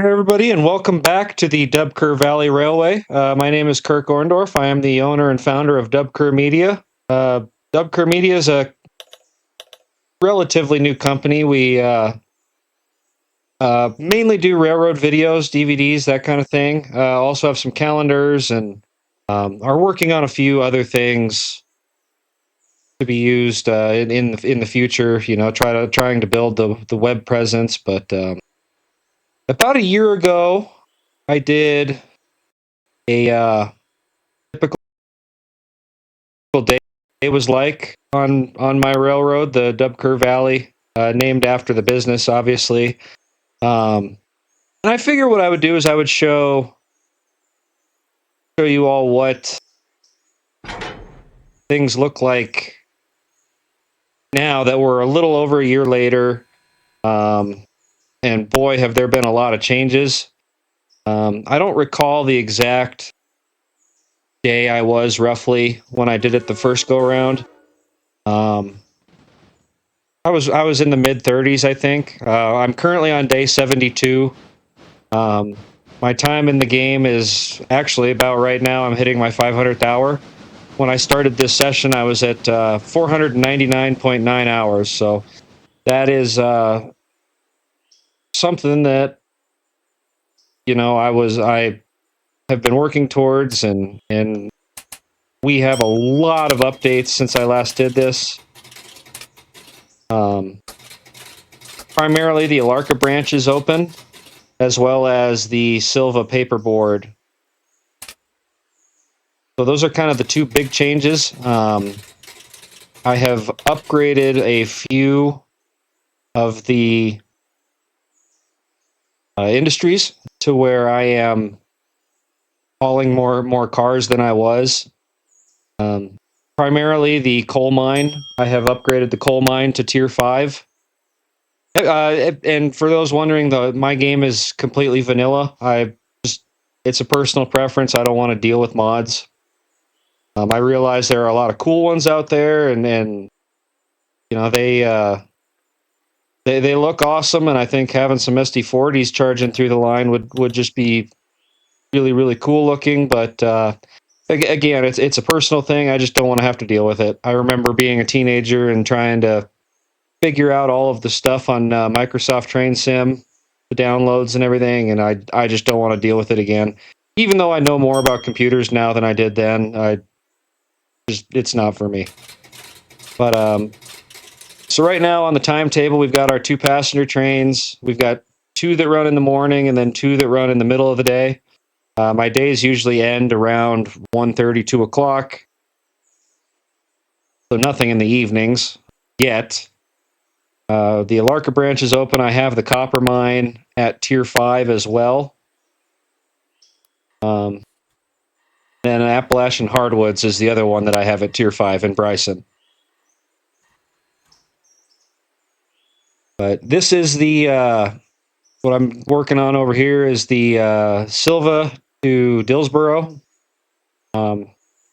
Hi, everybody, and welcome back to the Dubkir Valley Railway. My name is Kirk Orndorff. I am the owner and founder of Dubkir Media. Dubkir Media is a relatively new company. We mainly do railroad videos, DVDs, that kind of thing. Also have some calendars and are working on a few other things to be used in the future. You know, trying to build the web presence. But about a year ago, I did a typical day was like on my railroad, the Dubkir Valley, named after the business, obviously. And I figure what I would do is I would show you all what things look like now that we're a little over a year later. Um, and boy, have there been a lot of changes. I don't recall the exact day I was roughly when I did it the first go around. Um, I was in the mid 30s, I think. I'm currently on day 72. Um, my time in the game is actually about right now. I'm hitting my 500th hour. When I started this session, I was at 499.9 hours. So that is something that I have been working towards, and we have a lot of updates since I last did this. Um, Primarily, the Alarka branch is open, as well as the Sylva paperboard. So those are kind of the two big changes. I have upgraded a few of the industries to where I am hauling more cars than I was. Um, Primarily the coal mine. I have upgraded the coal mine to tier 5. And for those wondering, my game is completely vanilla. It's a personal preference. I don't want to deal with mods. I realize there are a lot of cool ones out there, and you know they look awesome, and I think having some SD40s charging through the line would just be really really cool looking. But again, it's a personal thing. I just don't want to have to deal with it. I remember being a teenager and trying to figure out all of the stuff on Microsoft Train Sim, the downloads and everything, and I just don't want to deal with it again. Even though I know more about computers now than I did then, it's not for me. But so right now on the timetable, we've got our 2 passenger trains. We've got 2 that run in the morning and then 2 that run in the middle of the day. My days usually end around 1:30, 2 o'clock. So nothing in the evenings yet. The Alarka branch is open. I have the copper mine at tier 5 as well. Um, and Appalachian Hardwoods is the other one that I have at tier 5 in Bryson. But this is what I'm working on over here is the Sylva to Dillsboro.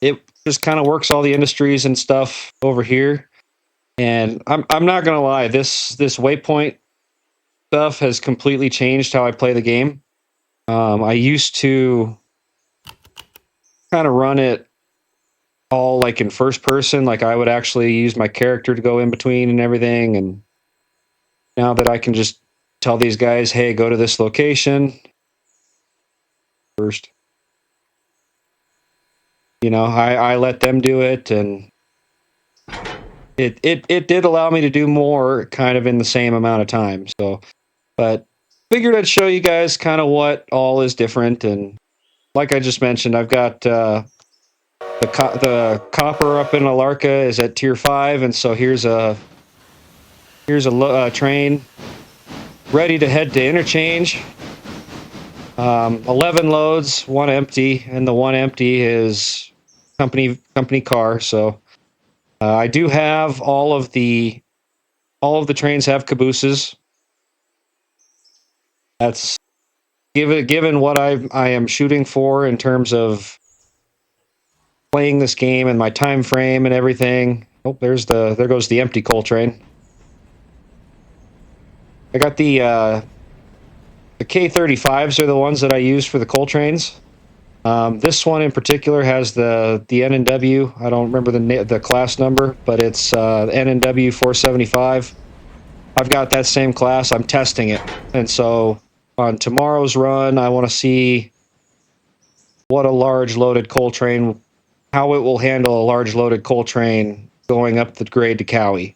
It just kind of works all the industries and stuff over here. And I'm not gonna lie, this waypoint stuff has completely changed how I play the game. I used to kind of run it all like in first person, like I would actually use my character to go in between and everything. And now that I can just tell these guys, hey, go to this location first, I let them do it, and it did allow me to do more kind of in the same amount of time. So, but figured I'd show you guys kind of what all is different. And like I just mentioned, I've got the copper up in Alarka is at tier 5, and so here's a train ready to head to interchange. 11 loads, 1 empty, and the 1 empty is company car. So I do have all of the trains have cabooses. That's given what I am shooting for in terms of playing this game and my time frame and everything. Oh, there goes the empty coal train. I got the The K35s are the ones that I use for the coal trains. This one in particular has the N&W. I don't remember the class number, but it's N&W 475. I've got that same class. I'm testing it, and so on tomorrow's run, I want to see what a large loaded coal train, how it will handle a large loaded coal train going up the grade to Cowie.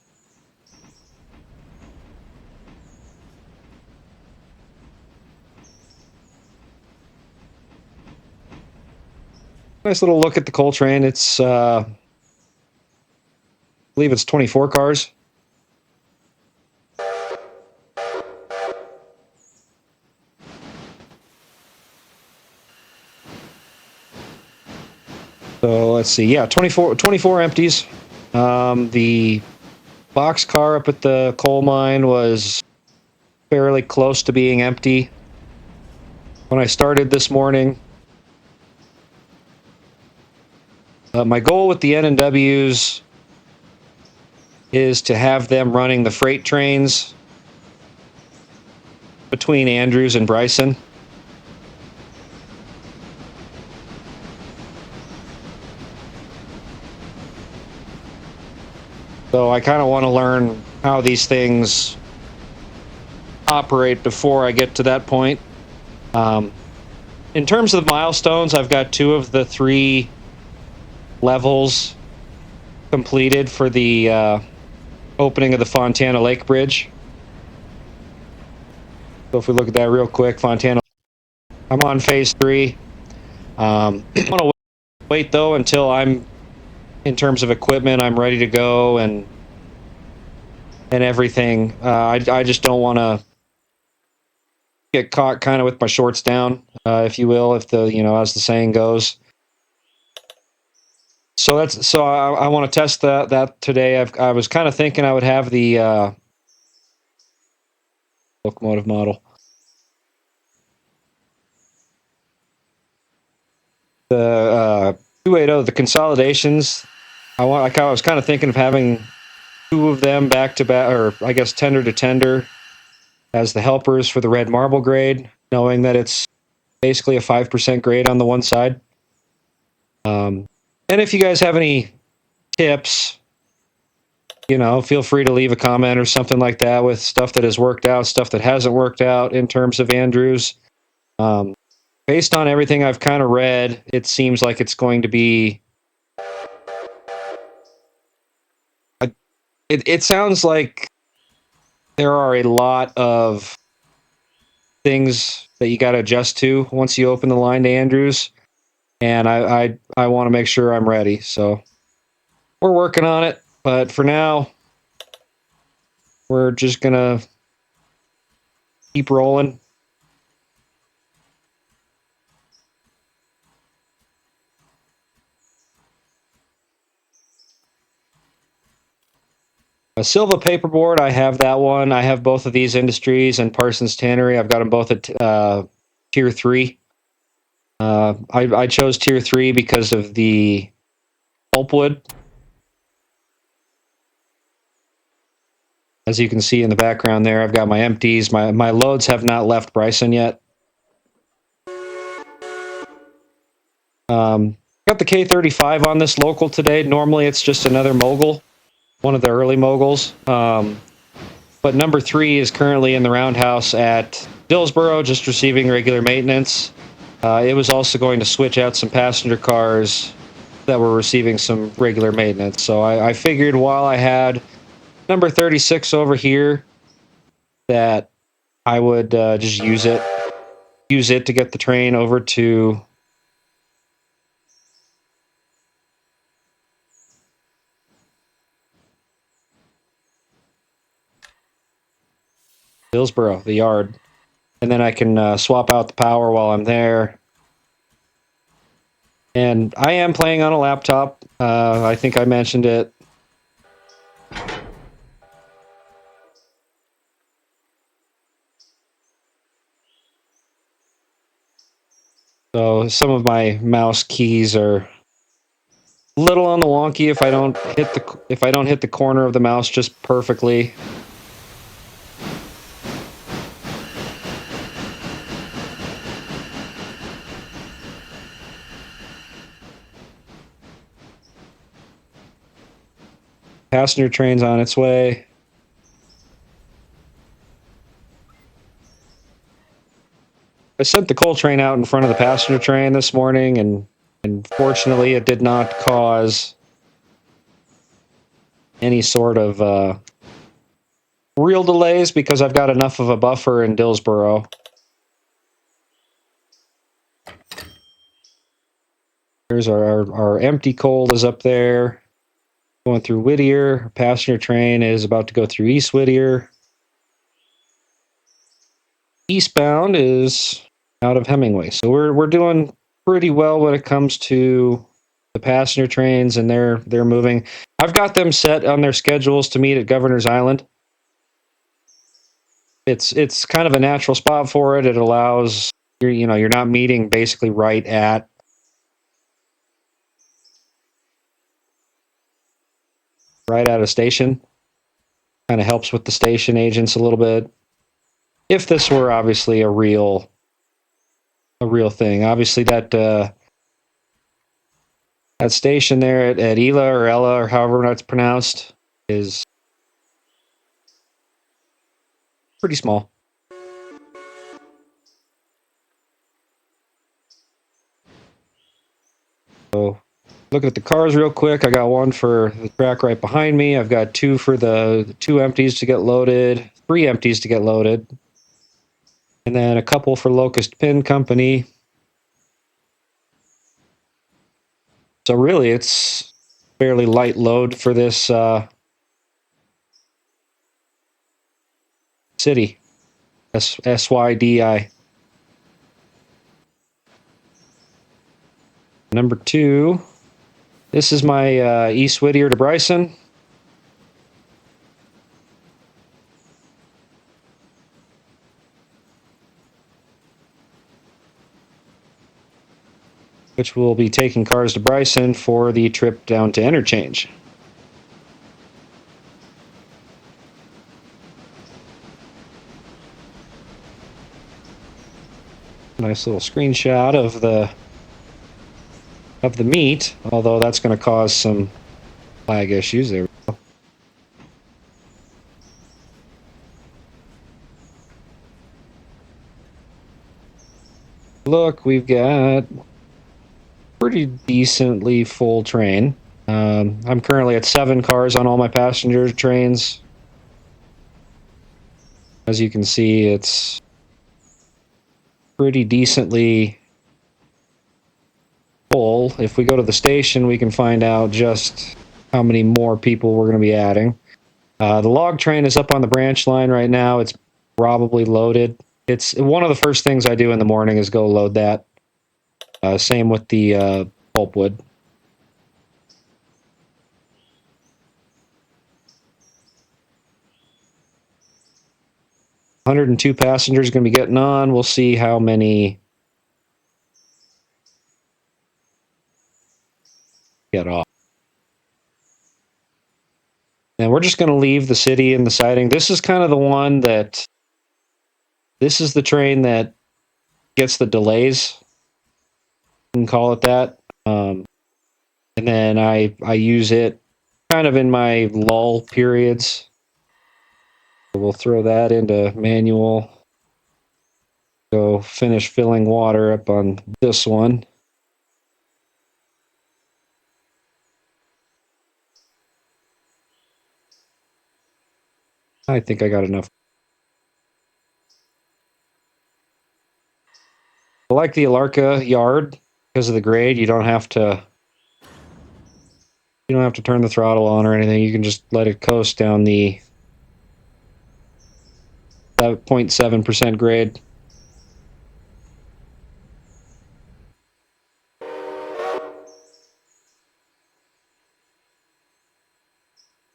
Nice little look at the coal train. It's, I believe it's 24 cars. So let's see. Yeah, 24 empties. The box car up at the coal mine was fairly close to being empty when I started this morning. My goal with the N&Ws is to have them running the freight trains between Andrews and Bryson. So I kind of want to learn how these things operate before I get to that point. In terms of the milestones, I've got 2 of the 3 levels completed for the opening of the Fontana Lake Bridge. So if we look at that real quick, Fontana, I'm on phase 3. I want to wait though until I'm, in terms of equipment, I'm ready to go and everything. I just don't want to get caught kind of with my shorts down, if you will, if the, as the saying goes. So I want to test that today. I was kind of thinking I would have the locomotive model. The 280, the consolidations. I was kind of thinking of having 2 of them back to back, or I guess tender to tender, as the helpers for the red marble grade, knowing that it's basically a 5% grade on the one side. And if you guys have any tips, feel free to leave a comment or something like that with stuff that has worked out, stuff that hasn't worked out in terms of Andrews. Based on everything I've kind of read, it seems like it's going to be. It sounds like there are a lot of things that you got to adjust to once you open the line to Andrews, and I want to make sure I'm ready. So we're working on it, but for now, we're just gonna keep rolling. A Sylva paperboard, I have that one. I have both of these Industries and Parsons Tannery. I've got them both at tier 3. I chose tier 3 because of the pulpwood. As you can see in the background there, I've got my empties. My loads have not left Bryson yet. Got the K35 on this local today. Normally it's just another mogul, one of the early moguls. But number 3 is currently in the roundhouse at Dillsboro, just receiving regular maintenance. It was also going to switch out some passenger cars that were receiving some regular maintenance. So I figured while I had number 36 over here, that I would just use it to get the train over to Dillsboro, the yard. And then I can swap out the power while I'm there. And I am playing on a laptop. I think I mentioned it. So some of my mouse keys are a little on the wonky if I don't hit the corner of the mouse just perfectly. Passenger train's on its way. I sent the coal train out in front of the passenger train this morning, and fortunately it did not cause any sort of real delays because I've got enough of a buffer in Dillsboro. Here's our empty coal is up there, going through Whittier. Our passenger train is about to go through East Whittier. Eastbound is out of Hemingway. So we're doing pretty well when it comes to the passenger trains, and they're moving. I've got them set on their schedules to meet at Governor's Island. It's kind of a natural spot for it. It allows you're not meeting basically right at a station. Kind of helps with the station agents a little bit. If this were obviously a real thing, obviously that station there at Ela or Ella or however it's pronounced is pretty small. So looking at the cars real quick, I got one for the track right behind me. I've got two for the two empties to get loaded, three empties to get loaded, and then a couple for Locust Pin Company. So really, it's fairly light load for this city, SYDI. Number 2, this is my East Whittier to Bryson. Which will be taking cars to Bryson for the trip down to interchange. Nice little screenshot of the meet, although that's going to cause some lag issues. There we go. Look, we've got pretty decently full train. I'm currently at 7 cars on all my passenger trains. As you can see, it's pretty decently full. If we go to the station, we can find out just how many more people we're going to be adding. The log train is up on the branch line right now. It's probably loaded. It's one of the first things I do in the morning is go load that. Same with the pulpwood. "102 passengers going to be getting on. We'll see how many get off. And we're just going to leave the city in the siding. This is kind of the one that, this is the train that gets the delays. You can call it that. And then I use it kind of in my lull periods. So we'll throw that into manual. Go finish filling water up on this one. I think I got enough. I like the Alarka yard because of the grade. You don't have to turn the throttle on or anything. You can just let it coast down the 0.7% grade.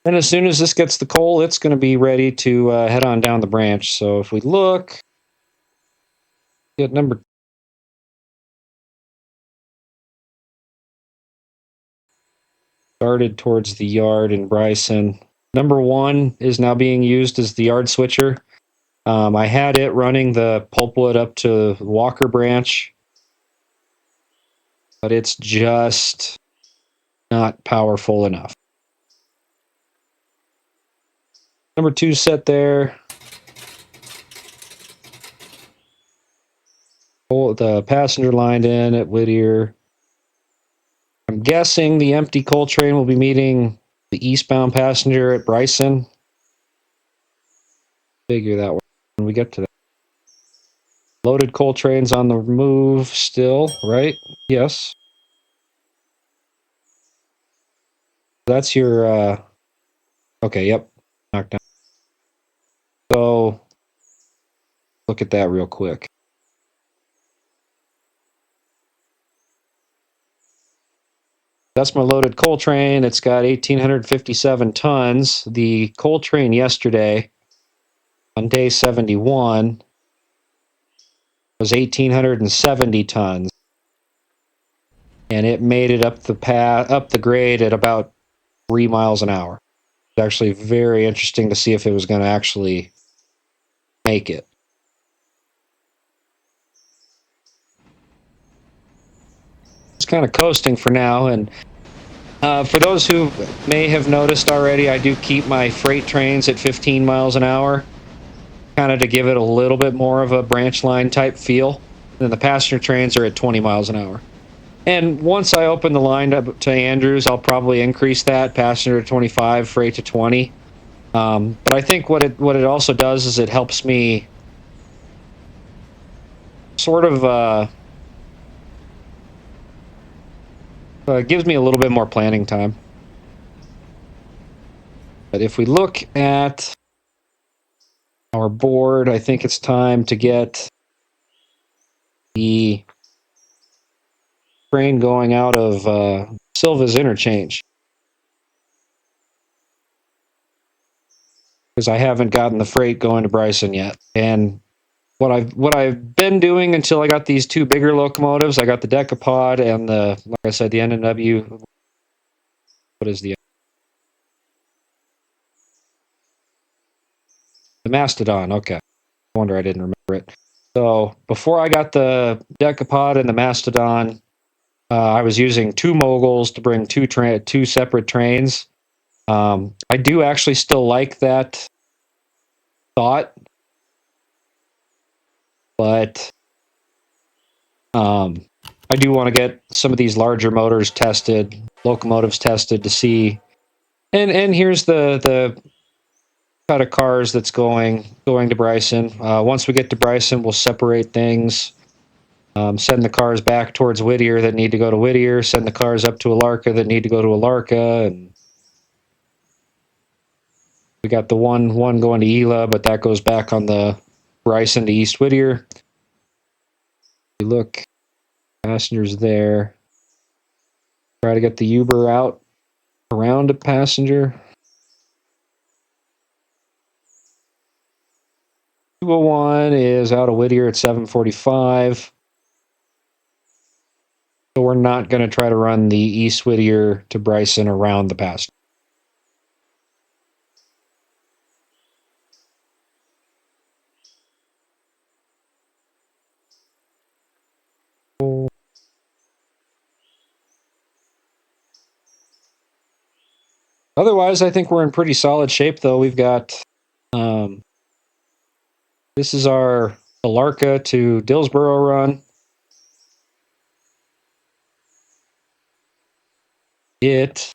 And as soon as this gets the coal, it's going to be ready to head on down the branch. So if we look at number started towards the yard in Bryson. Number 1 is now being used as the yard switcher. I had it running the pulpwood up to Walker branch, but it's just not powerful enough. Number 2 set there. The passenger lined in at Whittier. I'm guessing the empty coal train will be meeting the eastbound passenger at Bryson. Figure that when we get to that. Loaded coal trains on the move still, right? Yes. That's your, okay, yep. Knocked down. So, look at that real quick. That's my loaded coal train. It's got 1,857 tons. The coal train yesterday, on day 71, was 1,870 tons. And it made it up the grade at about 3 miles an hour. It's actually very interesting to see if it was going to actually make it. It's kind of coasting for now, and for those who may have noticed already, I do keep my freight trains at 15 miles an hour, kind of to give it a little bit more of a branch line type feel. And the passenger trains are at 20 miles an hour. And once I open the line up to Andrews, I'll probably increase that passenger to 25, freight to 20. But I think what it also does is it helps me sort of gives me a little bit more planning time. But if we look at our board, I think it's time to get the train going out of Sylva's interchange. Because I haven't gotten the freight going to Bryson yet. And what I've been doing until I got these 2 bigger locomotives, I got the Decapod and like I said, the NNW. What is the Mastodon? Okay, I wonder I didn't remember it. So before I got the Decapod and the Mastodon, I was using 2 moguls to bring 2 separate trains. I do actually still like that thought, but I do want to get some of these larger motors tested, locomotives tested to see. And here's the cut of cars that's going to Bryson. Once we get to Bryson, we'll separate things. Send the cars back towards Whittier that need to go to Whittier. Send the cars up to Alarka that need to go to Alarka. And we got the one going to Ela, but that goes back on the Bryson to East Whittier. You look, passengers there. Try to get the Uber out around a passenger. 201 is out of Whittier at 7:45. So we're not going to try to run the East Whittier to Bryson around the passenger. Otherwise, I think we're in pretty solid shape, though. We've got this is our Alarka to Dillsboro run. It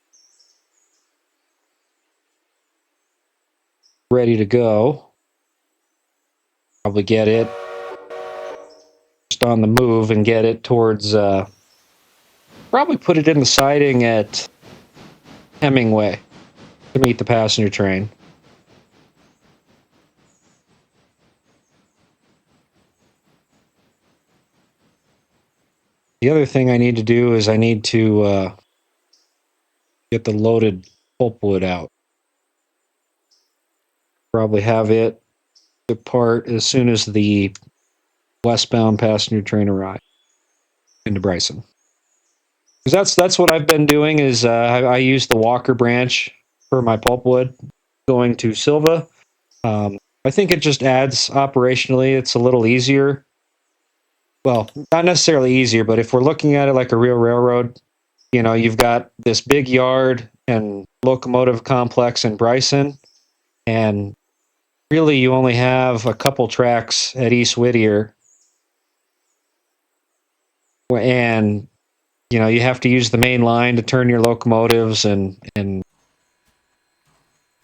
ready to go. Probably get it just on the move and get it towards. Probably put it in the siding at Hemingway to meet the passenger train. The other thing I need to do is I need to get the loaded pulpwood out. Probably have it depart as soon as the westbound passenger train arrives into Bryson. Because that's what I've been doing is I use the Walker branch for my pulpwood going to Sylva. I think it just adds operationally. It's a little easier. Well, not necessarily easier, but if we're looking at it like a real railroad, you know, you've got this big yard and locomotive complex in Bryson, and really you only have a couple tracks at East Whittier, and you have to use the main line to turn your locomotives, and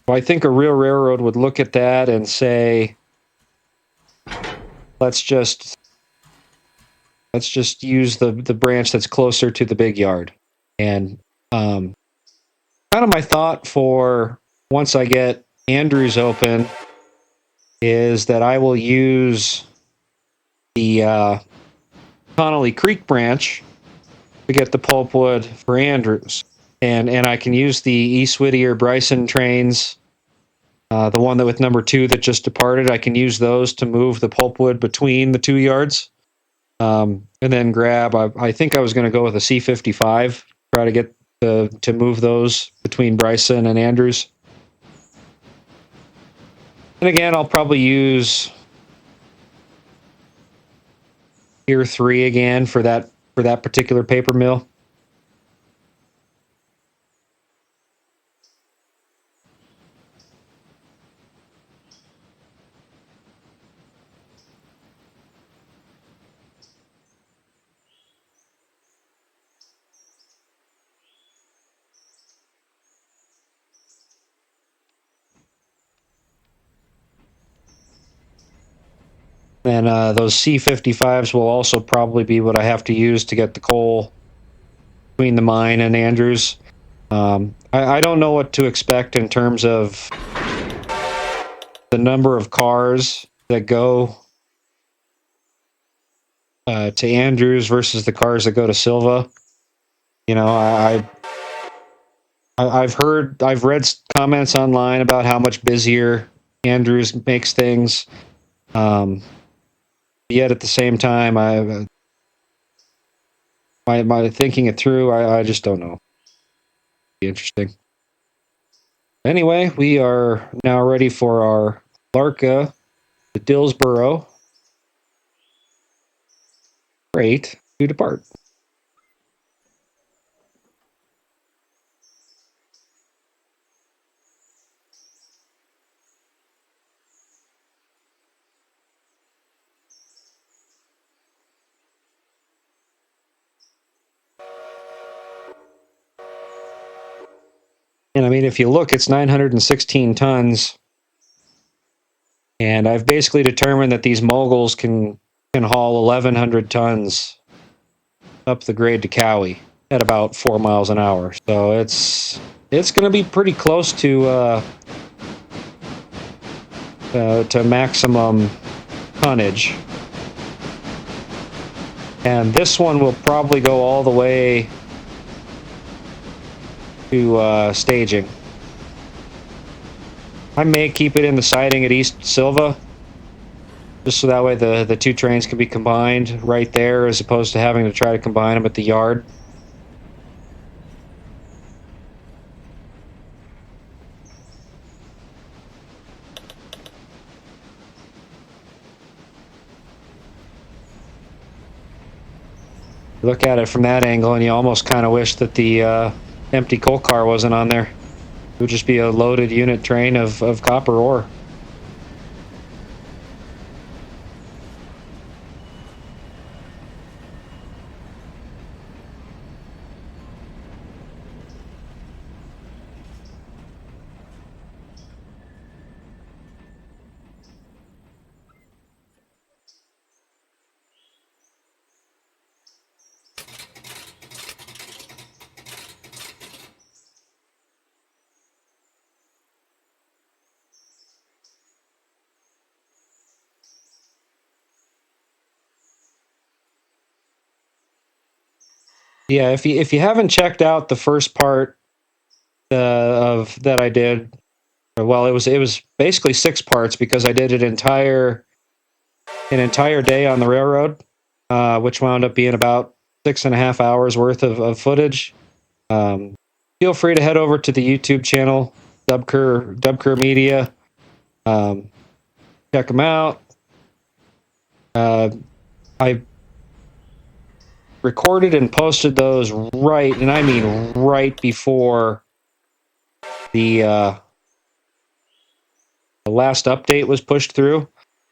I think a real railroad would look at that and say, let's just use the branch that's closer to the big yard. And kind of my thought for once I get Andrews open is that I will use the Connolly Creek branch to get the pulpwood for Andrews, and I can use the East Whittier Bryson trains, the one that with number 2 that just departed. I can use those to move the pulpwood between the 2 yards, and then grab. I think I was going to go with a C55, try to get to move those between Bryson and Andrews. And again, I'll probably use Tier 3 again for that particular paper mill. And those C55s will also probably be what I have to use to get the coal between the mine and Andrews. I don't know what to expect in terms of the number of cars that go to Andrews versus the cars that go to Sylva. I've read comments online about how much busier Andrews makes things. Yet at the same time, my thinking it through, I just don't know. Be interesting. Anyway, we are now ready for our Alarka to Dillsboro freight to depart. And I mean, if you look, it's 916 tons. And I've basically determined that these moguls can haul 1,100 tons up the grade to Cowie at about 4 miles an hour. So it's going to be pretty close to maximum tonnage. And this one will probably go all the way to staging. I may keep it in the siding at East Sylva, just so that way the 2 trains can be combined right there, as opposed to having to try to combine them at the yard. Look at it from that angle, and you almost kind of wish that the empty coal car wasn't on there. It would just be a loaded unit train of copper ore. Yeah, if you haven't checked out the first part of that I did, well, it was basically 6 parts because I did an entire day on the railroad, which wound up being about 6.5 hours worth of footage. Feel free to head over to the YouTube channel, Dubkir Media. Check them out. I recorded and posted those right, and I mean right before the last update was pushed through,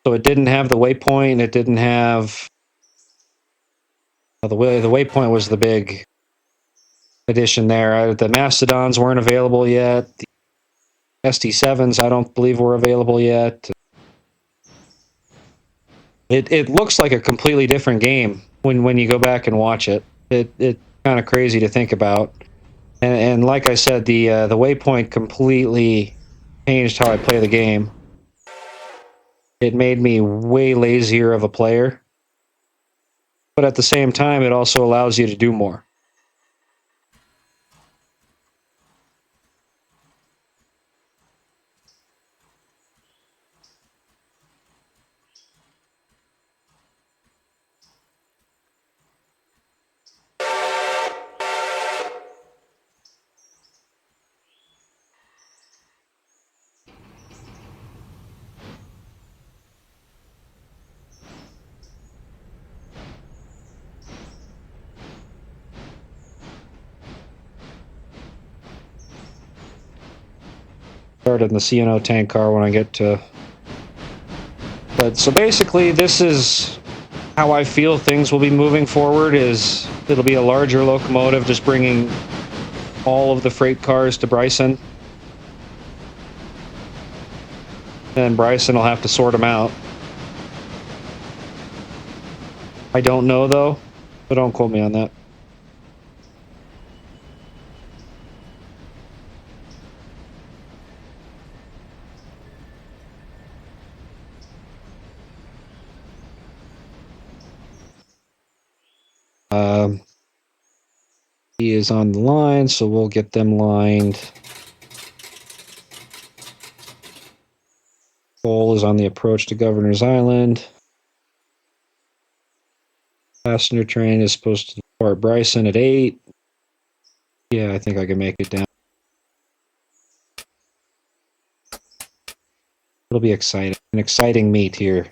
so it didn't have the waypoint. It didn't have the waypoint was the big addition there. The Mastodons weren't available yet. The ST7s I don't believe were available yet. It looks like a completely different game when you go back and watch it. It's kind of crazy to think about. And like I said, the waypoint completely changed how I play the game. It made me way lazier of a player, but at the same time, it also allows you to do more. Started in the CNO tank car when I get to. But so basically, this is how I feel things will be moving forward. Is it'll be a larger locomotive, just bringing all of the freight cars to Bryson. And Bryson will have to sort them out. I don't know, though, so don't quote me on that. He is on the line, so we'll get them lined. Cole is on the approach to Governor's Island. Passenger train is supposed to depart Bryson at 8. Yeah, I think I can make it down. It'll be exciting. An exciting meet here.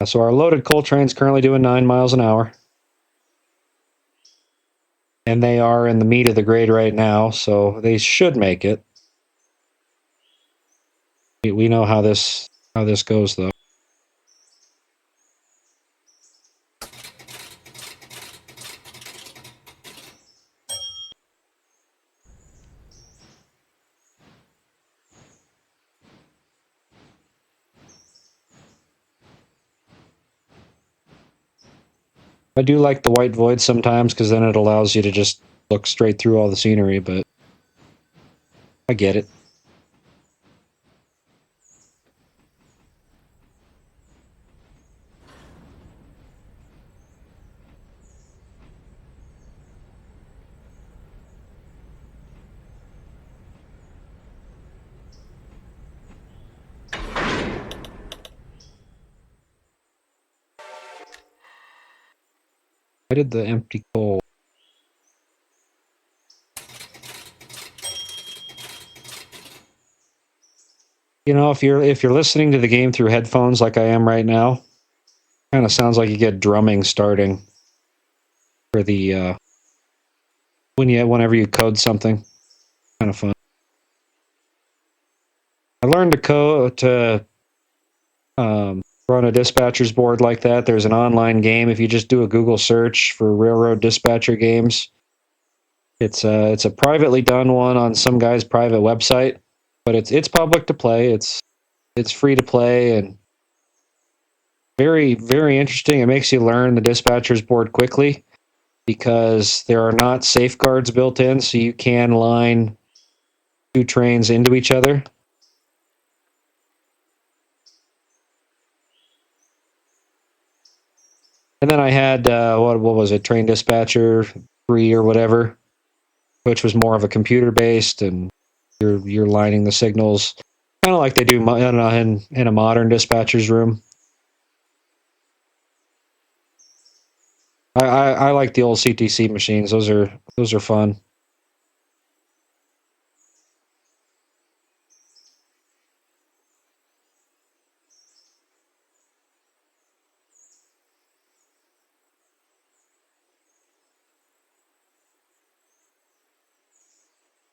So our loaded coal train's currently doing 9 miles an hour. And they are in the meat of the grade right now, so they should make it. We know how this goes, though. I do like the white void sometimes because then it allows you to just look straight through all the scenery, but I get it. Why did the empty coal? You know, if you're listening to the game through headphones like I am right now, kind of sounds like you get drumming starting for the whenever you code something. Kind of fun. I learned to code to run a dispatcher's board like that. There's an online game. If you just do a Google search for railroad dispatcher games, it's a privately done one on some guy's private website, but it's public to play. It's free to play and very, very interesting. It makes you learn the dispatcher's board quickly because there are not safeguards built in, so you can line two trains into each other. And then I had what was it, Train Dispatcher 3 or whatever, which was more of a computer based, and you're lining the signals, kind of like they do in a modern dispatcher's room. I like the old CTC machines. Those are fun.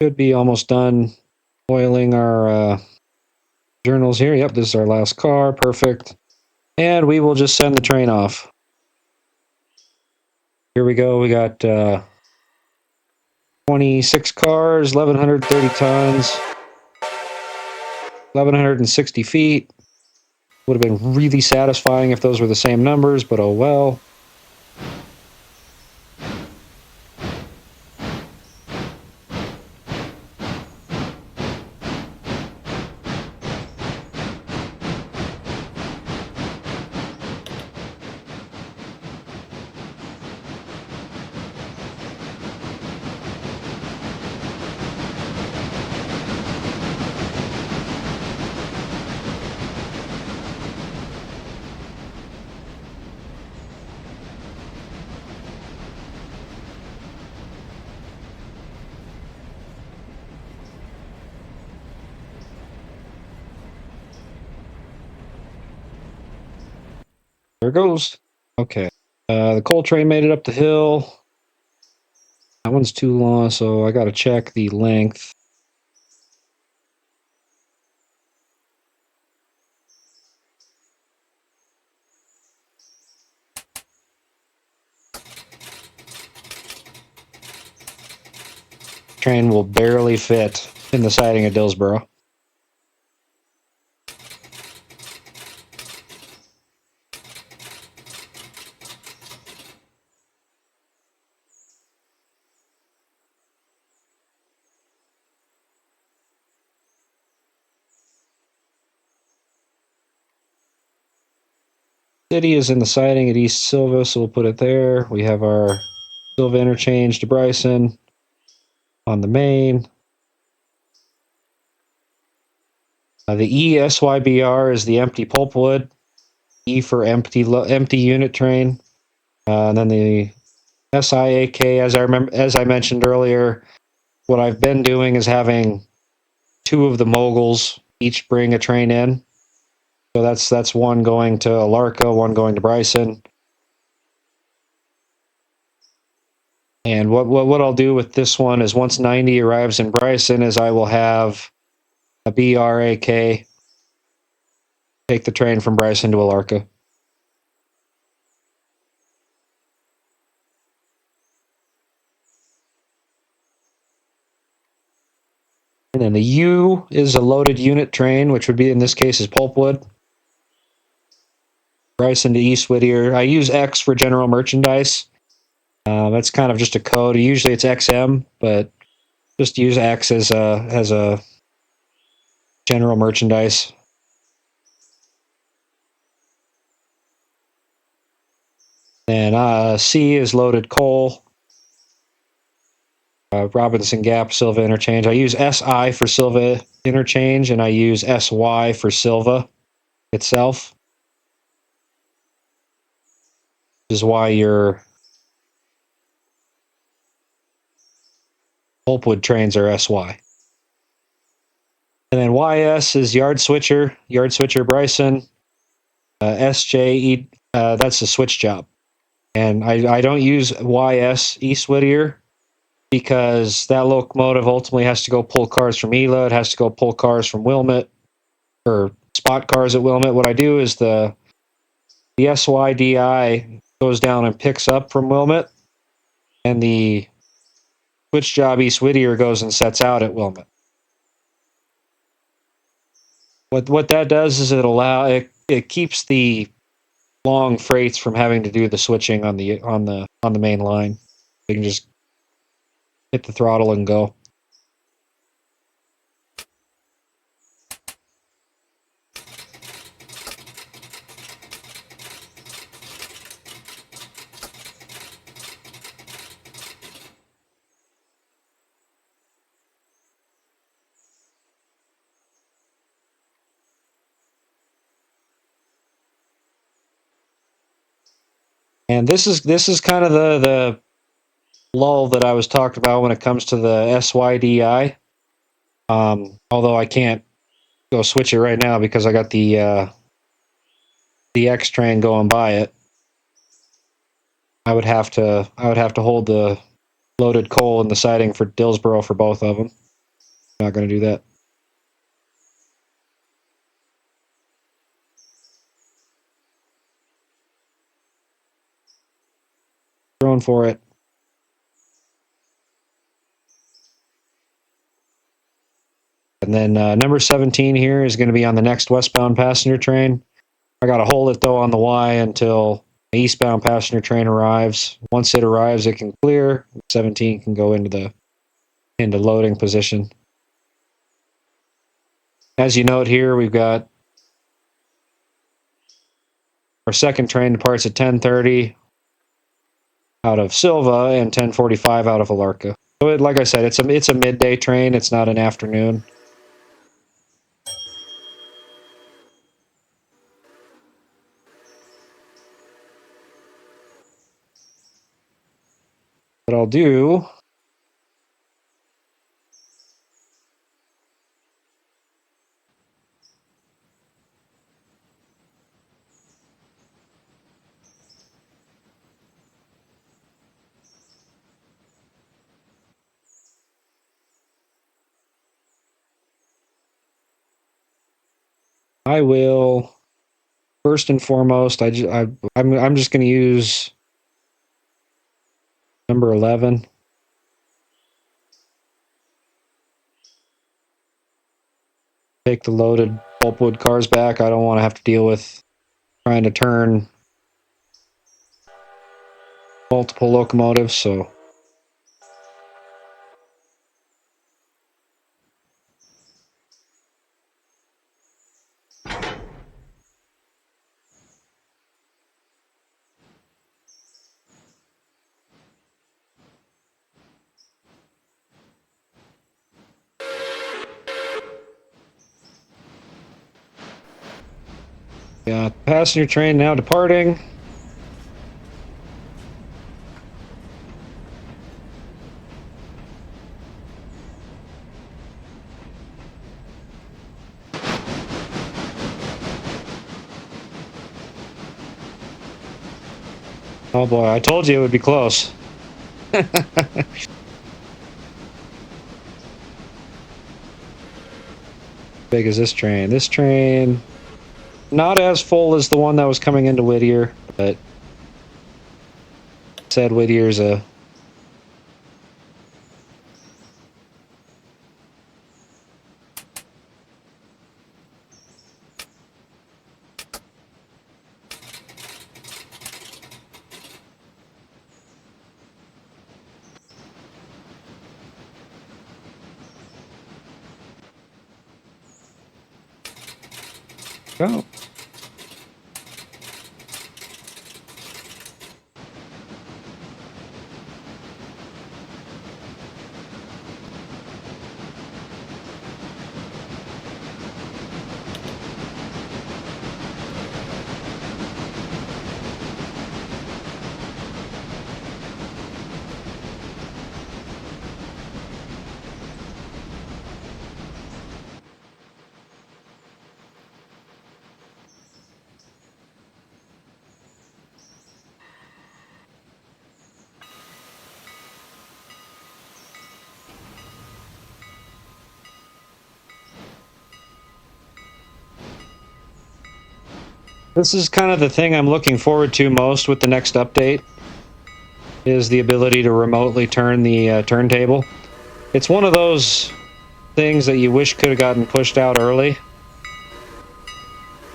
Should be almost done oiling our journals here. Yep, this is our last car. Perfect. And we will just send the train off. Here we go. We got 26 cars, 1,130 tons, 1,160 feet. Would have been really satisfying if those were the same numbers, but oh well. There it goes. Okay. The coal train made it up the hill. That one's too long, so I got to check the length. Train will barely fit in the siding of Dillsboro. City is in the siding at East Sylva, so we'll put it there. We have our Sylva interchange to Bryson on the main. The ESYBR is the empty pulpwood. E for empty unit train. And then the SIAK, as I mentioned earlier, what I've been doing is having two of the moguls each bring a train in. So that's one going to Alarka, one going to Bryson. And what I'll do with this one is once 90 arrives in Bryson is I will have a BRAK take the train from Bryson to Alarka. And then the U is a loaded unit train, which would be in this case is pulpwood. Bryson to East Whittier. I use X for general merchandise. That's kind of just a code. Usually it's XM, but just use X as a general merchandise. And C is loaded coal. Robinson Gap, Sylva interchange. I use SI for Sylva interchange, and I use SY for Sylva itself. This is why your pulpwood trains are SY. And then YS is yard switcher Bryson. SJ, that's a switch job. And I don't use YS East Whittier because that locomotive ultimately has to go pull cars from Ela. It has to go pull cars from Wilmette or spot cars at Wilmette. What I do is the SYDI goes down and picks up from Wilmette, and the switch job East Whittier goes and sets out at Wilmette. What that does is it keeps the long freights from having to do the switching on the main line. You can just hit the throttle and go. And this is kind of the lull that I was talking about when it comes to the SYDI. Although I can't go switch it right now because I got the X train going by it. I would have to hold the loaded coal in the siding for Dillsboro for both of them. Not going to do that. Going for it. And then number 17 here is going to be on the next westbound passenger train. I got to hold it, though, on the Y until the eastbound passenger train arrives. Once it arrives, it can clear. 17 can go into loading position. As you note here, we've got our second train departs at 10:30 out of Sylva and 10:45 out of Alarka. So, like I said, it's a midday train. It's not an afternoon. What I'll do, I will first and foremost. I'm just going to use number 11. Take the loaded pulpwood cars back. I don't want to have to deal with trying to turn multiple locomotives, so yeah, passenger train now departing. Oh boy, I told you it would be close. Big as this train? This train, not as full as the one that was coming into Whittier, but said Whittier's a... Oh. This is kind of the thing I'm looking forward to most with the next update, is the ability to remotely turn the turntable. It's one of those things that you wish could have gotten pushed out early.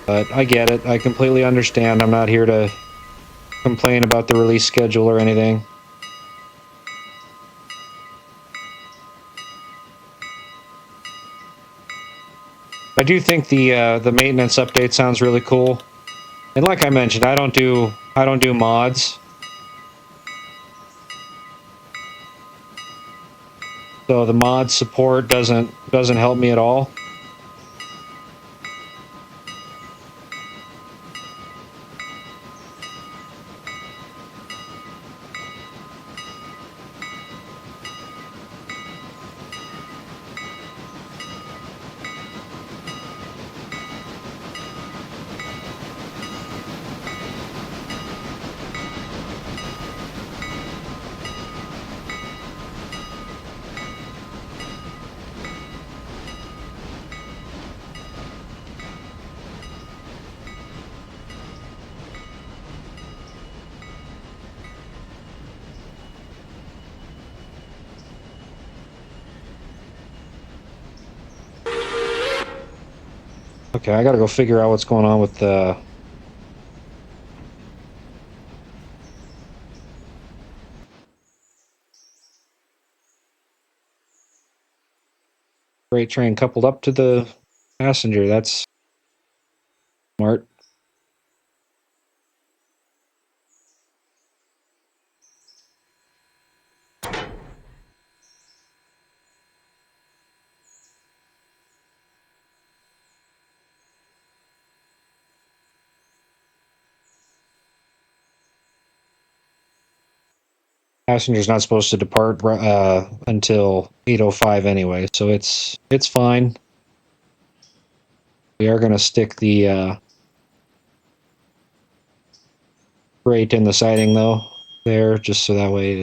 But I get it. I completely understand. I'm not here to complain about the release schedule or anything. I do think the maintenance update sounds really cool. And like I mentioned, I don't do mods. So the mod support doesn't help me at all. Okay, I gotta go figure out what's going on with the freight train coupled up to the passenger. That's smart. Passenger's not supposed to depart until 8:05 anyway, so it's fine. We are going to stick the freight in the siding though there, just so that way.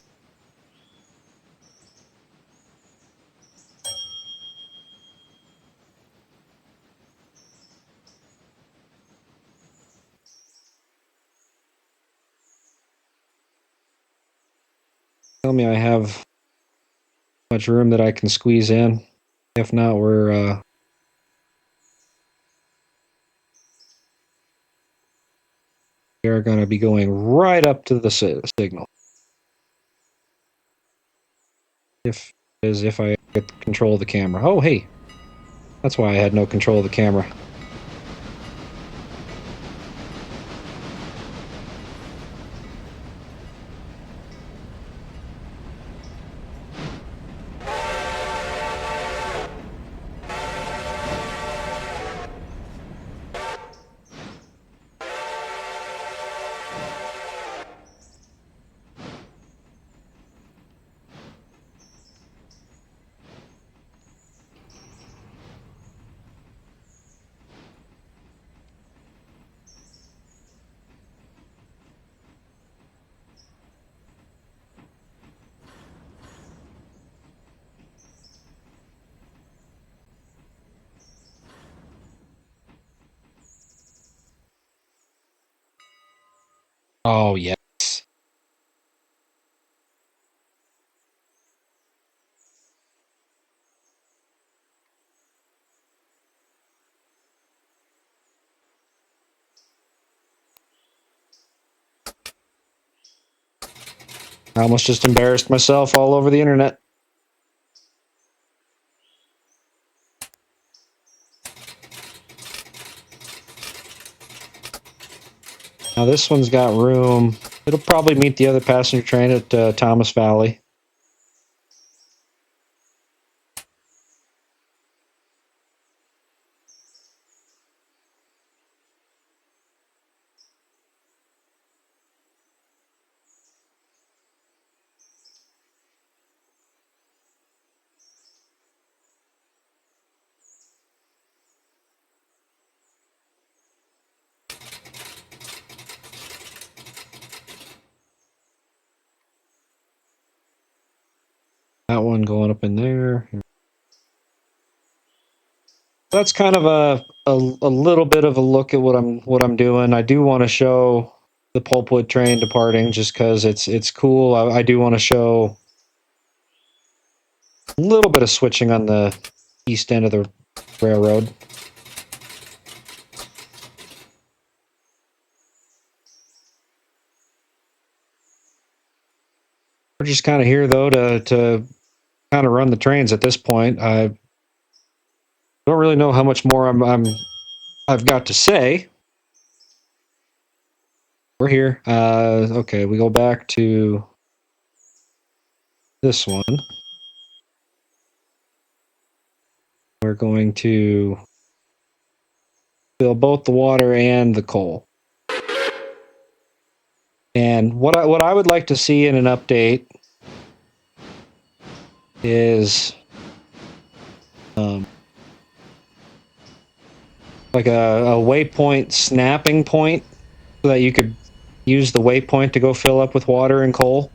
Tell me I have much room that I can squeeze in. If not, we are going to be going right up to the signal. If I get control of the camera. Oh, hey, that's why I had no control of the camera. Oh, yes. I almost just embarrassed myself all over the internet. Now this one's got room. It'll probably meet the other passenger train at Thomas Valley. That one going up in there. That's kind of a little bit of a look at what I'm doing. I do want to show the pulpwood train departing just because it's cool. I do want to show a little bit of switching on the east end of the railroad. We're just kind of here though to kind of run the trains at this point. I don't really know how much more I've got to say. We're here. Okay, we go back to this one. We're going to fill both the water and the coal. And what I would like to see in an update is like a waypoint snapping point so that you could use the waypoint to go fill up with water and coal.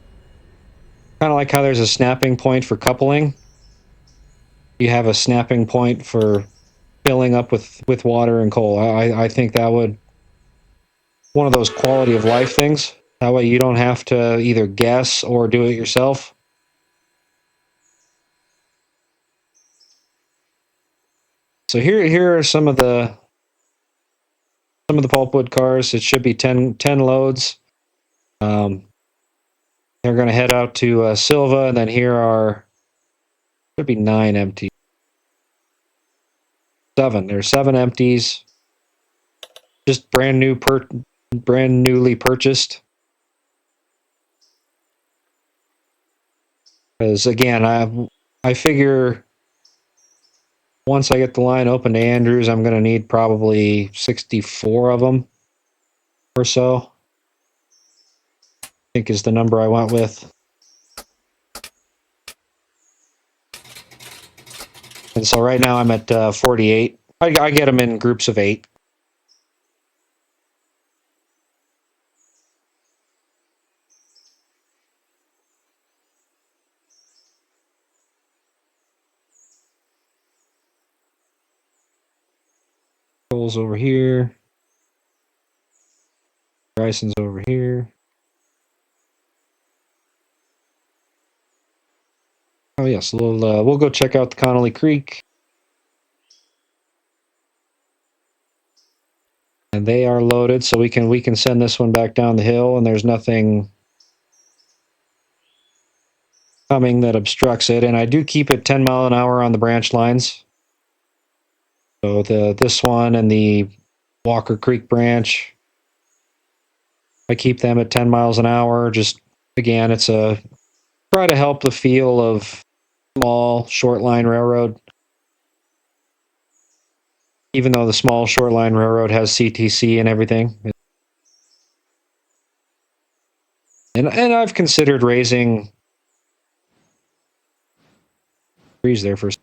Kind of like how there's a snapping point for coupling. You have a snapping point for filling up with water and coal. I think that would one of those quality of life things. That way you don't have to either guess or do it yourself. So here are some of the some of the pulpwood cars. It should be 10 loads. They're going to head out to Sylva, and then here are should be 9 empties. 7. There's 7 empties. Just brand newly purchased. Because again, I figure once I get the line open to Andrews, I'm going to need probably 64 of them or so. I think is the number I went with. And so right now I'm at 48. I get them in groups of 8. Cole's over here. Bryson's over here. Oh yes, we'll go check out the Connolly Creek. And they are loaded, so we can send this one back down the hill, and there's nothing coming that obstructs it. And I do keep it 10 mile an hour on the branch lines. So this one and the Walker Creek branch, I keep them at 10 miles an hour. Just again, it's a try to help the feel of small short line railroad. Even though the small short line railroad has CTC and everything. And I've considered raising trees there first.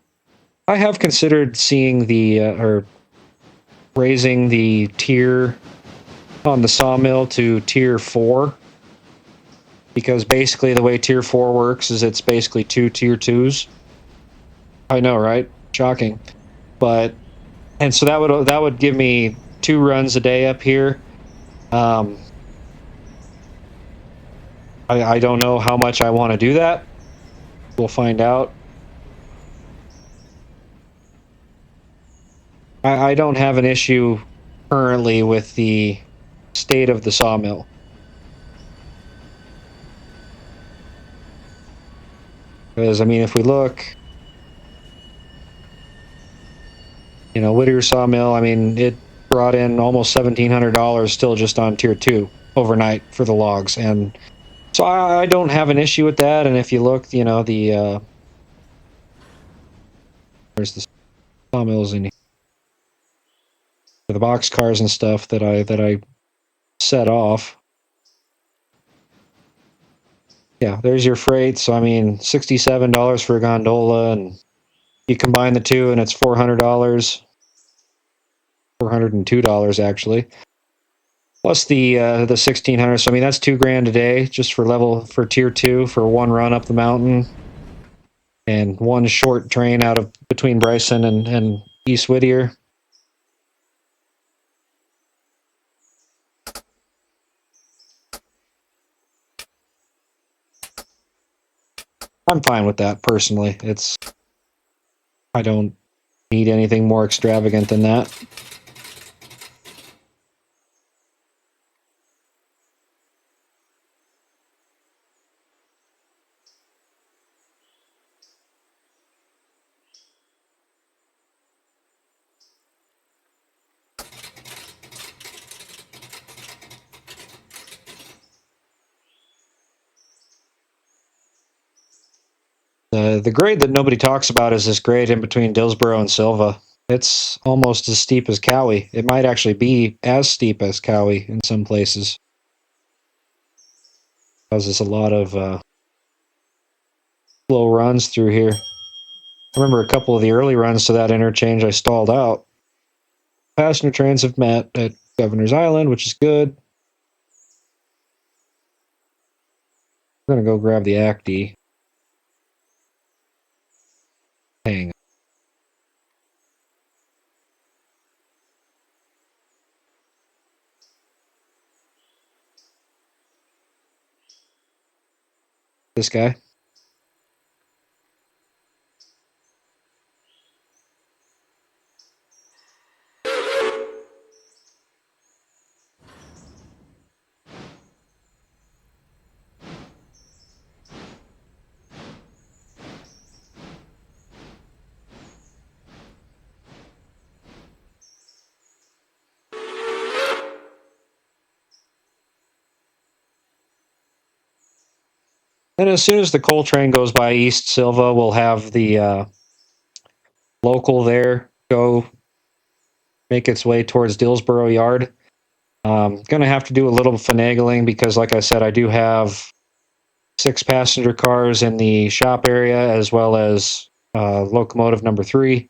I have considered seeing or raising the tier on the sawmill to tier 4, because basically the way tier 4 works is it's basically 2 tier 2s. I know, right? Shocking. And so that would give me 2 runs a day up here. I don't know how much I want to do that. We'll find out. I don't have an issue currently with the state of the sawmill. Because, I mean, if we look, Whittier Sawmill, I mean, it brought in almost $1,700 still just on tier 2 overnight for the logs. And so I don't have an issue with that. And if you look, the there's the sawmills in here, the box cars and stuff that I set off. Yeah, there's your freight. So I mean, $67 for a gondola, and you combine the two, and it's $400, $402 actually, plus the 1,600. So I mean, that's $2,000 a day just for tier 2 for one run up the mountain, and one short train out of between Bryson and East Whittier. I'm fine with that personally. I don't need anything more extravagant than that. The grade that nobody talks about is this grade in between Dillsboro and Sylva. It's almost as steep as Cowie. It might actually be as steep as Cowie in some places. Because there's a lot of slow runs through here. I remember a couple of the early runs to that interchange I stalled out. Passenger trains have met at Governor's Island, which is good. I'm going to go grab the Acti. Hang on. This guy. And as soon as the coal train goes by East Sylva, we'll have the local there go make its way towards Dillsborough Yard. Going to have to do a little finagling because, like I said, I do have 6 passenger cars in the shop area as well as locomotive number 3.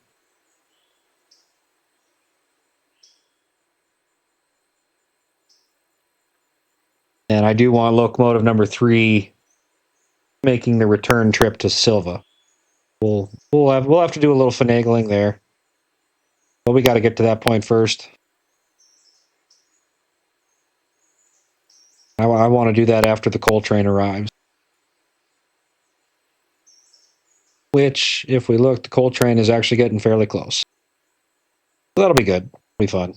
And I do want locomotive number 3 making the return trip to Sylva. We'll have to do a little finagling there, but we got to get to that point first. I want to do that after the coal train arrives. Which, if we look, the coal train is actually getting fairly close. So that'll be good. It'll be fun.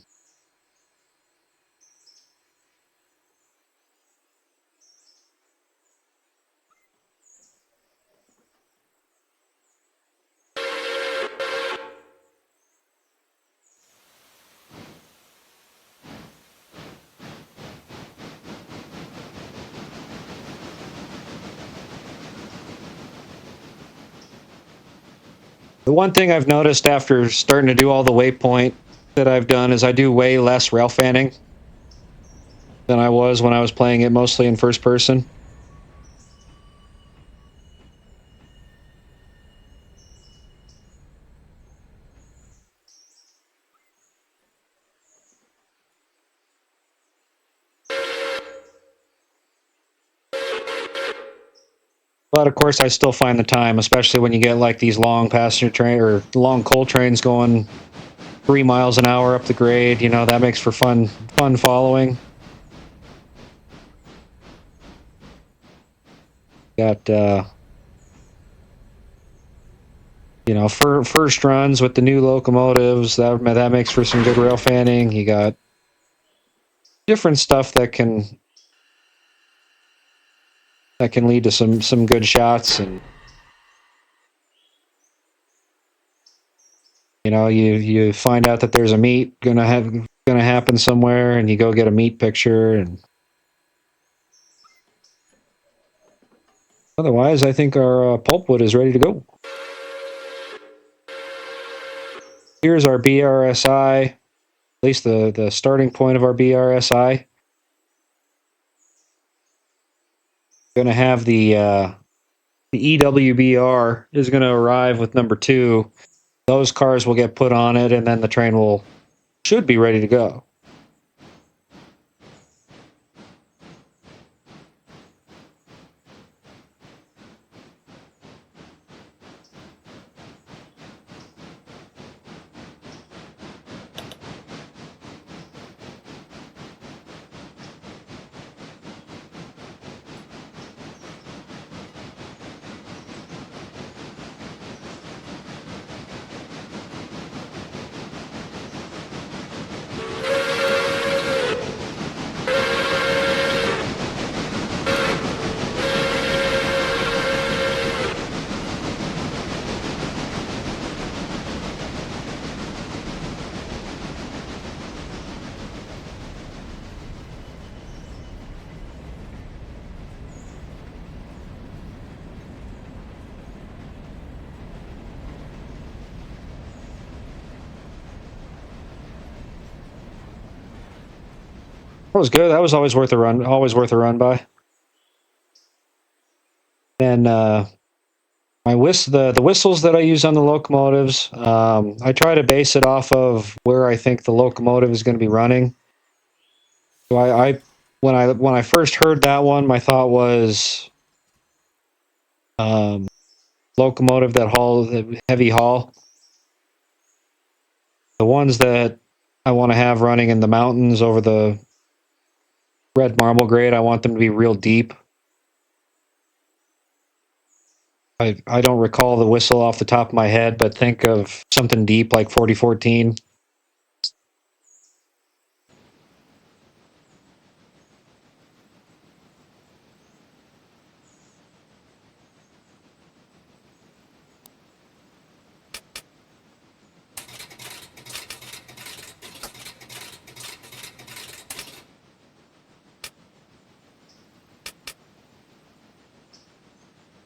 The one thing I've noticed after starting to do all the waypoint that I've done is I do way less rail fanning than I was when I was playing it mostly in first person. But of course, I still find the time, especially when you get like these long passenger train or long coal trains going 3 miles an hour up the grade. You know, that makes for fun following. Got first runs with the new locomotives. That makes for some good rail fanning. You got different stuff that can lead to some good shots, and you find out that there's a meet gonna happen somewhere, and you go get a meet picture. And otherwise, I think our pulpwood is ready to go. Here's our BRSI, at least the starting point of our BRSI. Going to have the EWBR is going to arrive with number 2. Those cars will get put on it, and then the train should be ready to go. That was good. That was always worth a run. Always worth a run by. And the whistles that I use on the locomotives, I try to base it off of where I think the locomotive is going to be running. So when I first heard that one, my thought was um, locomotive that haul the heavy haul. The ones that I want to have running in the mountains over the red marble grade, I want them to be real deep. I don't recall the whistle off the top of my head, but think of something deep like 4014.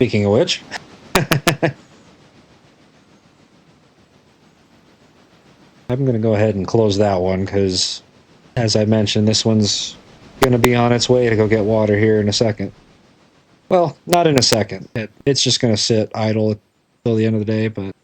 Speaking of which, I'm going to go ahead and close that one because, as I mentioned, this one's going to be on its way to go get water here in a second. Well, not in a second. It's just going to sit idle until the end of the day, but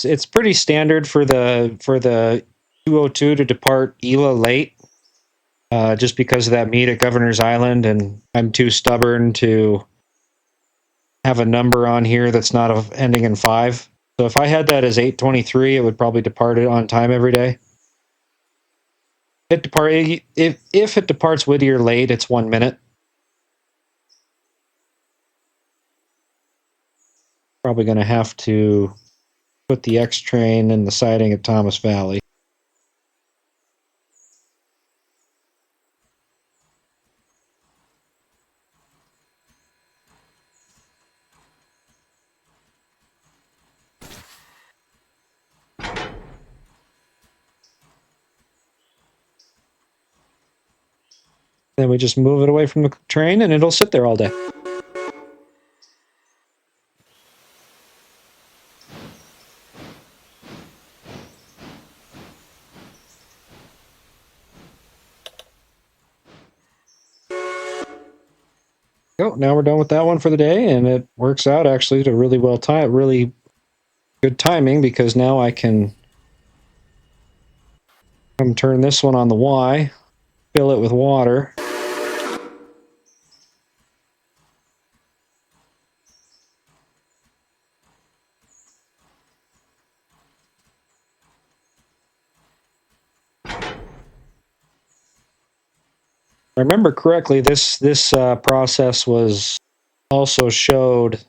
it's pretty standard for the 202 to depart Ela late, just because of that meet at Governor's Island, and I'm too stubborn to have a number on here that's not ending in 5. So if I had that as 8:23, it would probably depart it on time every day. If it departs Whittier late, it's 1 minute. Probably going to have to put the X train in the siding at Thomas Valley. Then we just move it away from the train and it'll sit there all day. Oh, now we're done with that one for the day, and it works out actually to really really good timing, because now I can come turn this one on the Y, fill it with water. I remember correctly, this process was also showed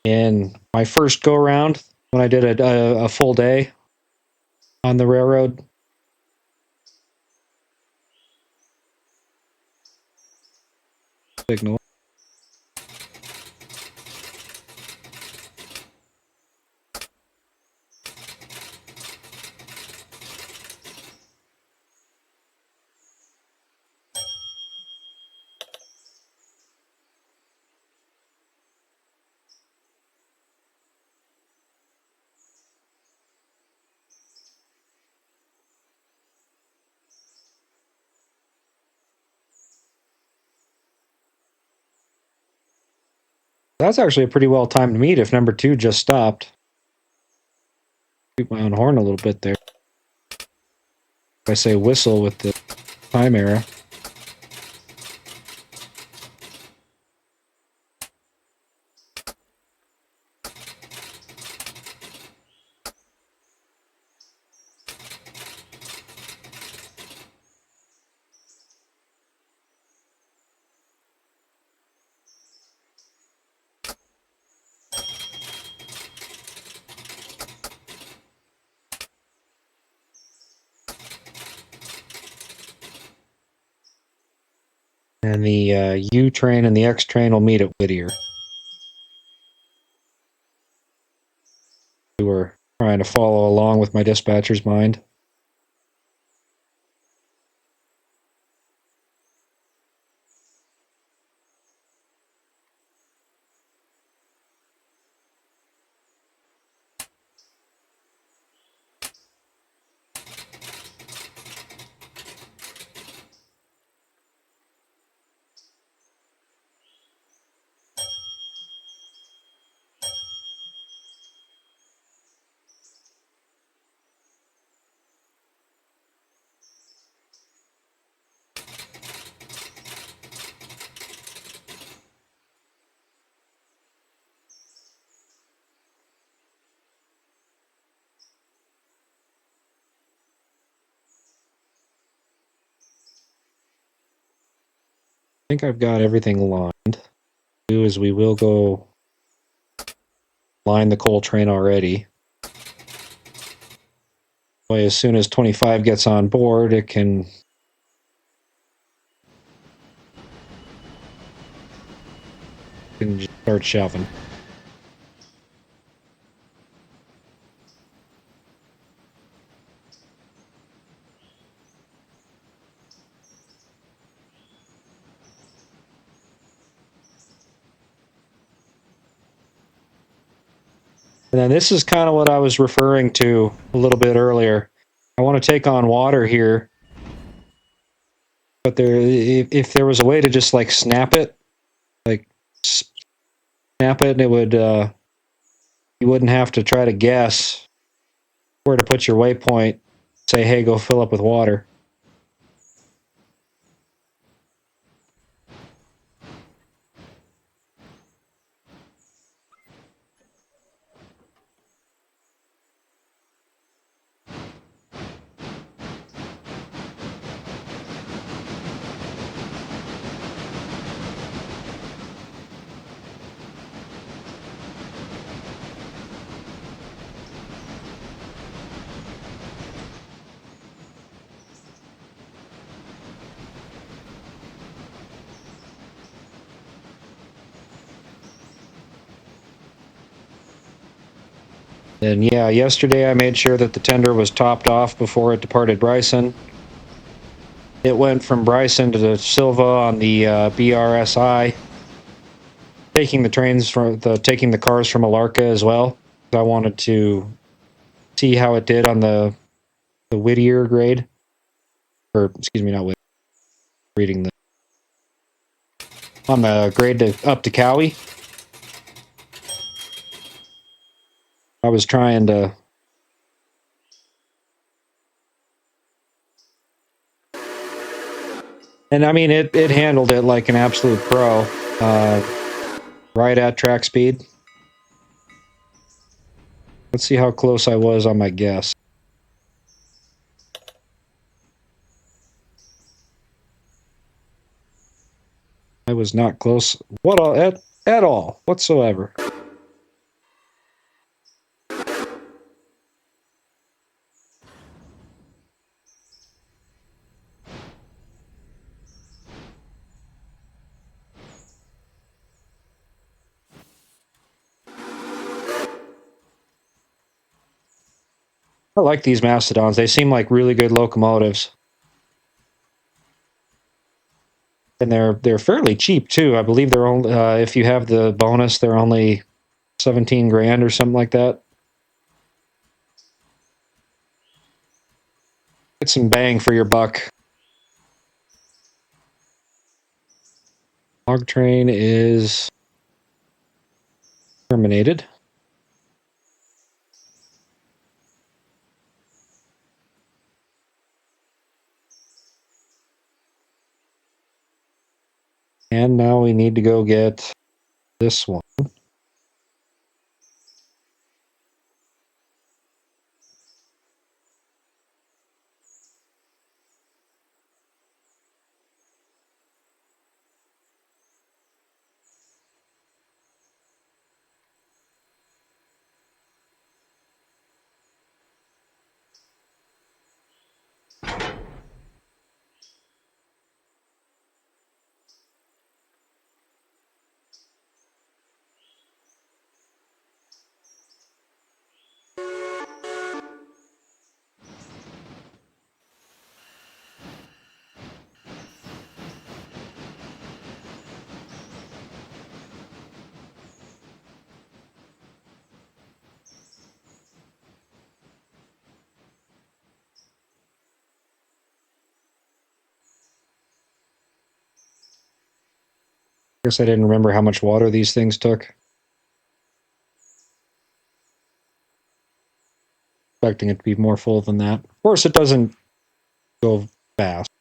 in my first go round when I did a full day on the railroad. Signal. That's actually a pretty well timed meet if number 2 just stopped. Shoot my own horn a little bit there. I say whistle with the time error. And the U train and the X train will meet at Whittier. We were trying to follow along with my dispatcher's mind. think I've got everything lined. Do is we will go line the coal train already. Boy, as soon as 25 gets on board, it can just start shoving. And then this is kind of what I was referring to a little bit earlier. I want to take on water here, but if there was a way to just like snap it, like snap it, and it would you wouldn't have to try to guess where to put your waypoint. Say, hey, go fill up with water. And yeah, yesterday I made sure that the tender was topped off before it departed Bryson. It went from Bryson to the Sylva on the BRSI, taking the cars from Alarka as well. I wanted to see how it did on the Whittier grade, or excuse me, not Whittier. Reading the on the grade up to Cowie. I was trying to. And I mean, it handled it like an absolute pro, right at track speed. Let's see how close I was on my guess. I was not close at all whatsoever. I like these Mastodons. They seem like really good locomotives. And they're fairly cheap too. I believe they're only if you have the bonus, they're only 17 grand or something like that. Get some bang for your buck. Log train is terminated. And now we need to go get this one. Guess I didn't remember how much water these things took. Expecting it to be more full than that. Of course, it doesn't go fast.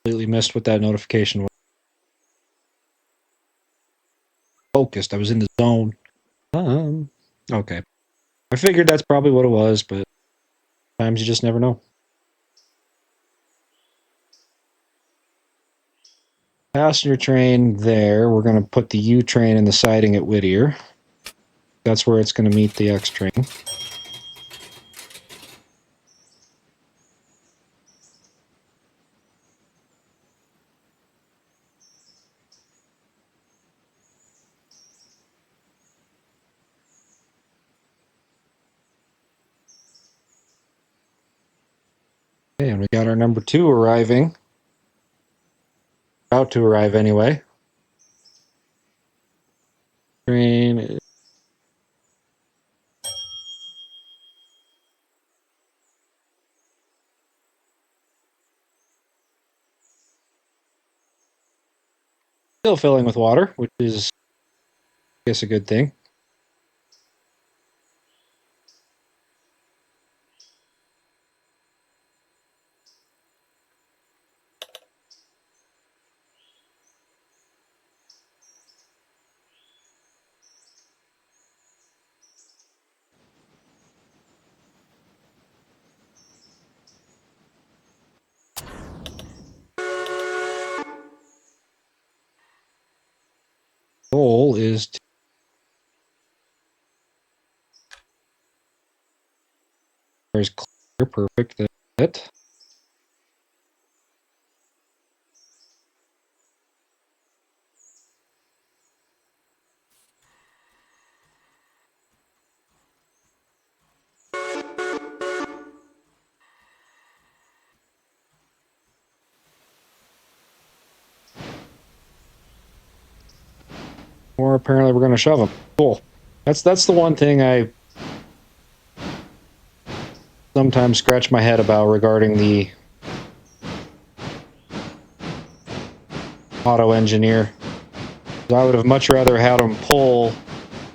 Completely missed what that notification was. Focused. I was in the zone. Okay. I figured that's probably what it was, but sometimes you just never know. Passenger train there. We're going to put the U train in the siding at Whittier. That's where it's going to meet the X train. Okay, and we got our number 2 arriving. About to arrive anyway. Train is still filling with water, which is, I guess, a good thing. Goal is to there's clear, perfect. That's it. Or apparently we're going to shove them. Cool. That's the one thing I sometimes scratch my head about regarding the auto engineer. I would have much rather had them pull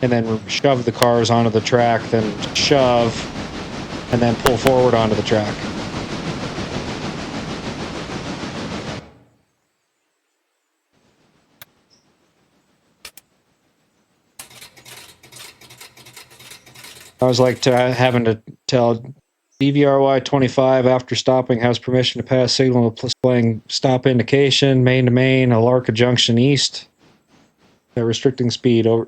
and then shove the cars onto the track than shove and then pull forward onto the track. I was like having to tell DVRY 25 after stopping has permission to pass signal displaying stop indication, main to main, Alarka Junction East. Restricting speed over.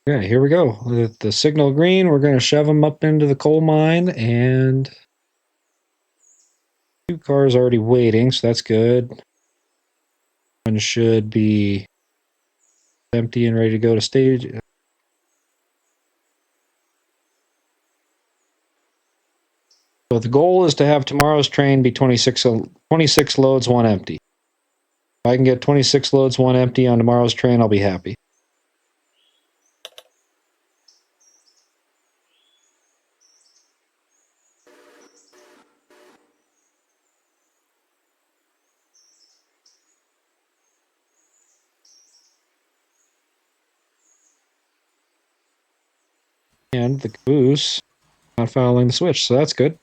Okay, here we go. With the signal green, we're going to shove them up into the coal mine, and 2 cars already waiting, so that's good. One should be empty and ready to go to stage. So the goal is to have tomorrow's train be 26 loads, 1 empty. If I can get 26 loads, 1 empty on tomorrow's train, I'll be happy. And the caboose not following the switch, so that's good.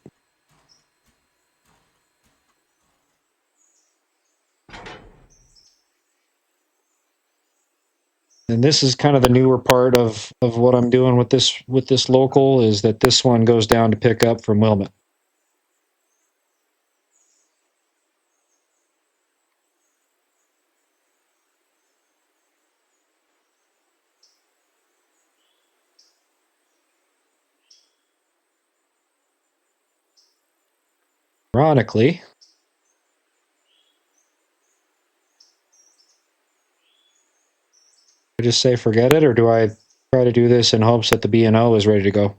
And this is kind of the newer part of what I'm doing with this local, is that this one goes down to pick up from Wilmot. Ironically, I just say forget it, or do I try to do this in hopes that the B&O is ready to go?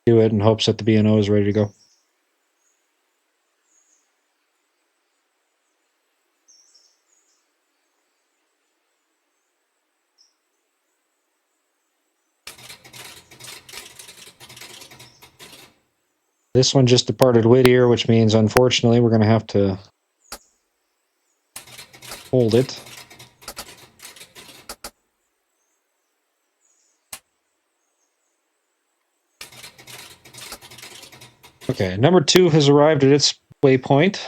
Do it in hopes that the B&O is ready to go. This one just departed Whittier, which means, unfortunately, we're going to have to hold it. Okay, number 2 has arrived at its waypoint.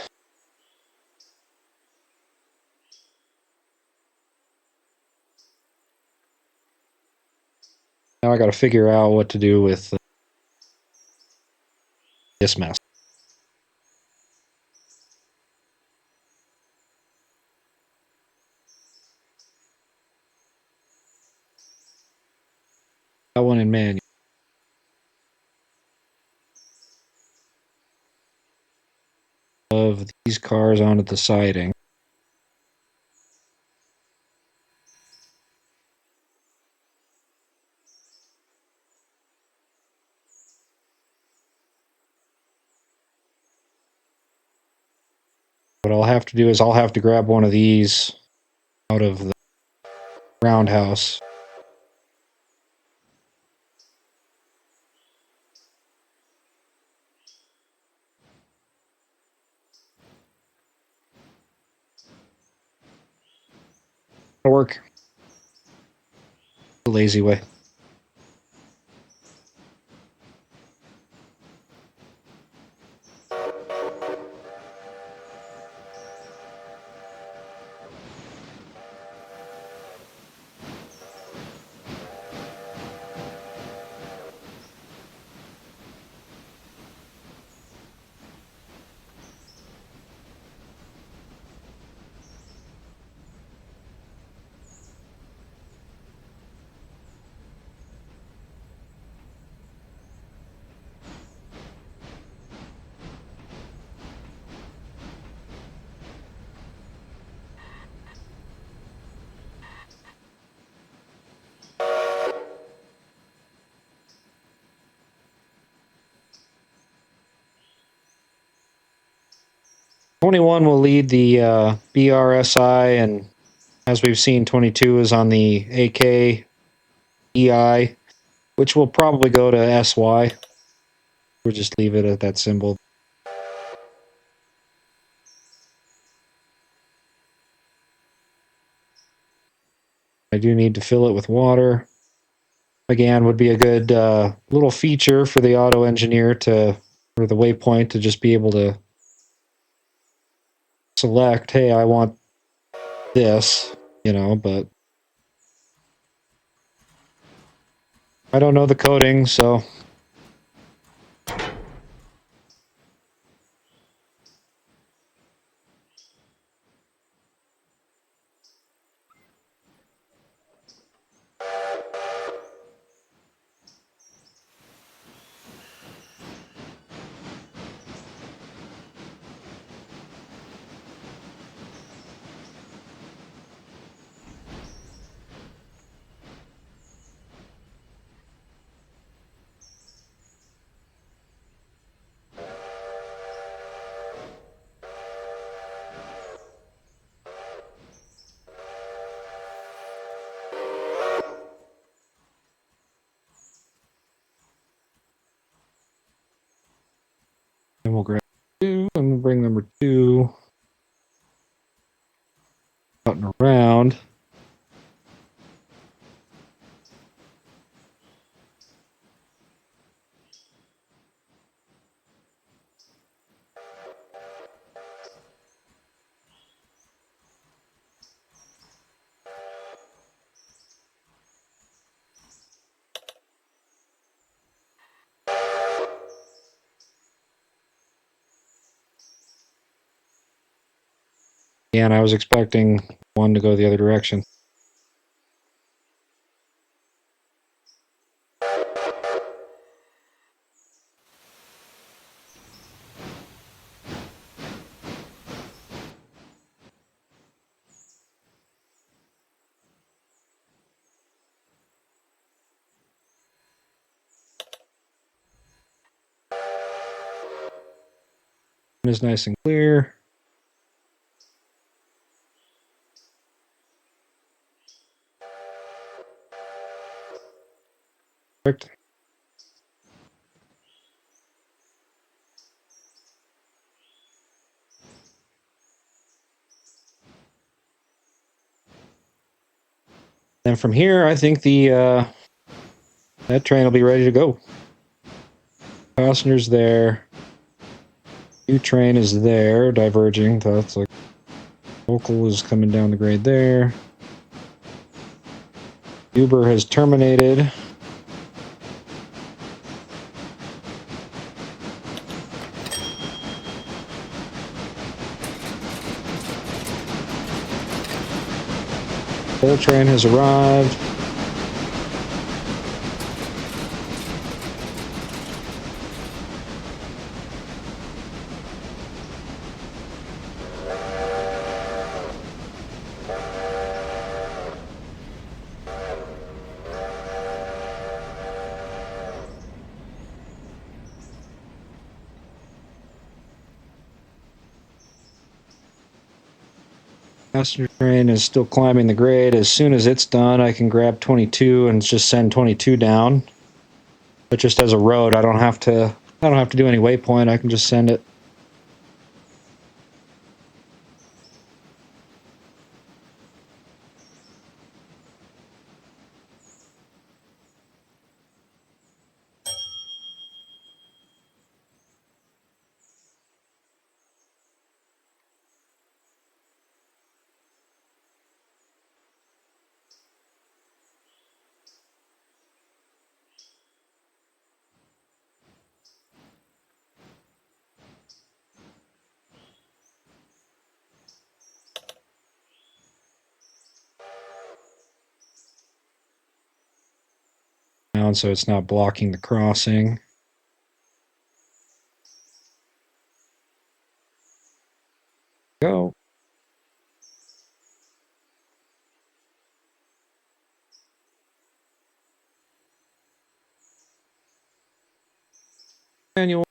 Now I got to figure out what to do with this mess. That one in manual. Of these cars onto the siding. What I'll have to do is I'll have to grab one of these out of the roundhouse. It'll work. The lazy way. '21 will lead the BRSI, and as we've seen, 22 is on the AK EI, which will probably go to SY. We'll just leave it at that symbol. I do need to fill it with water. Again, would be a good little feature for the auto engineer to, or the waypoint, to just be able to select, hey, I want this, you know, but I don't know the coding, so then we'll grab 2 and we'll bring number 2 out and around. Yeah, and I was expecting one to go the other direction. Is nice and clear. Perfect. And from here, I think the that train will be ready to go. Passengers there. New train is there, diverging. That's like local is coming down the grade there. Uber has terminated. Full train has arrived. Passenger train is still climbing the grade. As soon as it's done, I can grab 22 and just send 22 down. But just as a road, I don't have to do any waypoint. I can just send it. Down so it's not blocking the crossing. Go. Manual.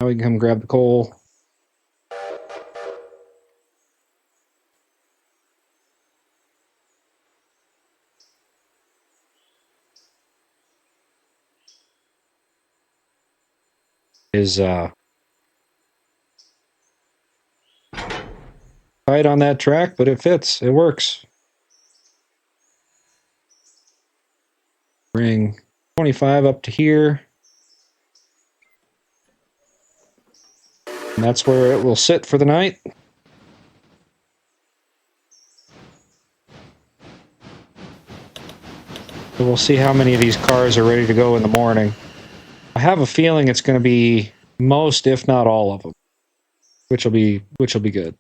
Now we can come grab the coal. Is tight on that track, but it fits. It works. Bring 25 up to here. And that's where it will sit for the night. So we'll see how many of these cars are ready to go in the morning. I have a feeling it's going to be most, if not all of them, which will be good.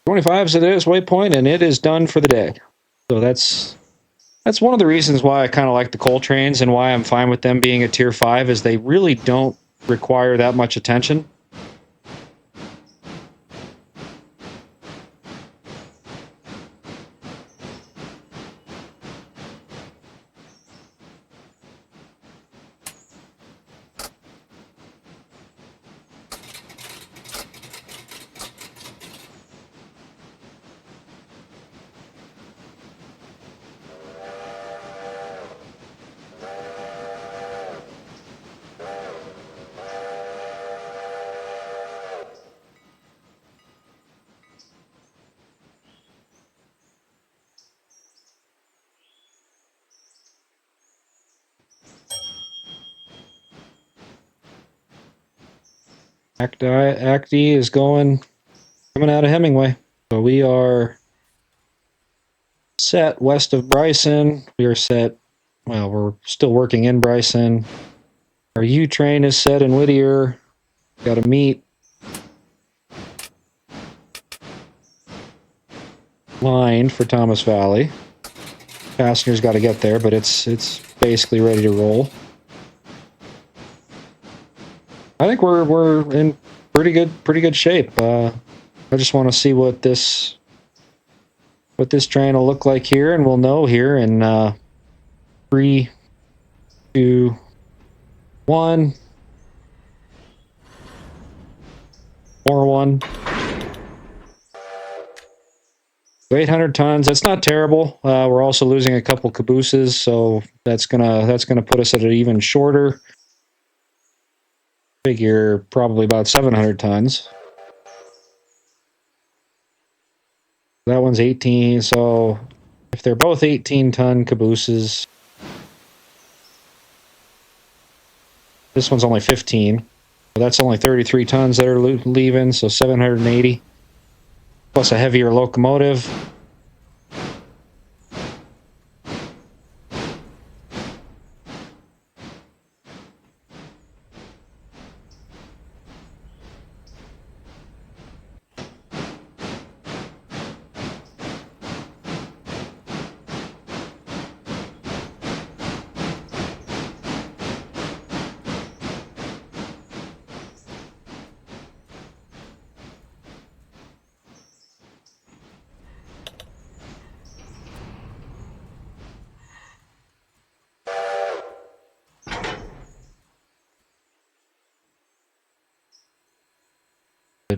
$25 it is, waypoint, and it is done for the day. So that's one of the reasons why I kind of like the coal trains and why I'm fine with them being a tier 5 is they really don't require that much attention. Act D is coming out of Hemingway. So we are set west of Bryson. We are set, well, we're still working in Bryson. Our U train is set in Whittier. Got to meet line for Thomas Valley. Passengers got to get there, but it's basically ready to roll. I think we're in pretty good shape. I just want to see what this train will look like here, and we'll know here in 3, 2, 1. More one. 800 tons. That's not terrible. We're also losing a couple cabooses, so that's gonna put us at an even shorter. Figure probably about 700 tons. That one's 18. So if they're both 18-ton cabooses, this one's only 15. So that's only 33 tons that are leaving. So 780 plus a heavier locomotive.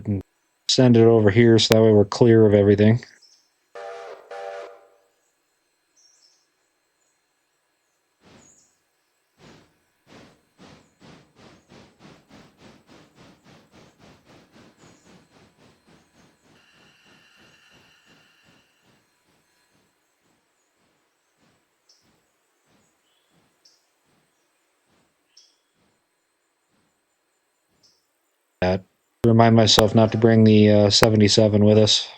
And send it over here so that way we're clear of everything. That. Remind myself not to bring the 77 with us.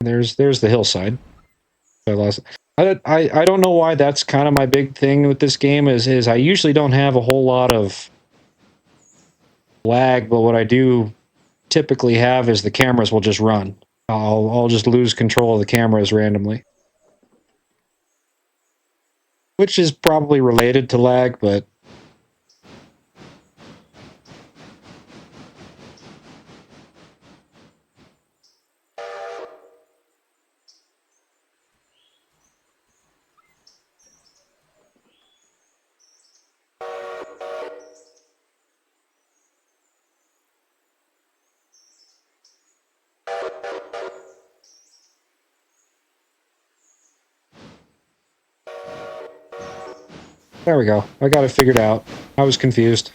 There's the hillside. I lost. I don't know why that's kind of my big thing with this game is I usually don't have a whole lot of lag, but what I do typically have is the cameras will just run. I'll just lose control of the cameras randomly, which is probably related to lag, but there we go. I got it figured out. I was confused.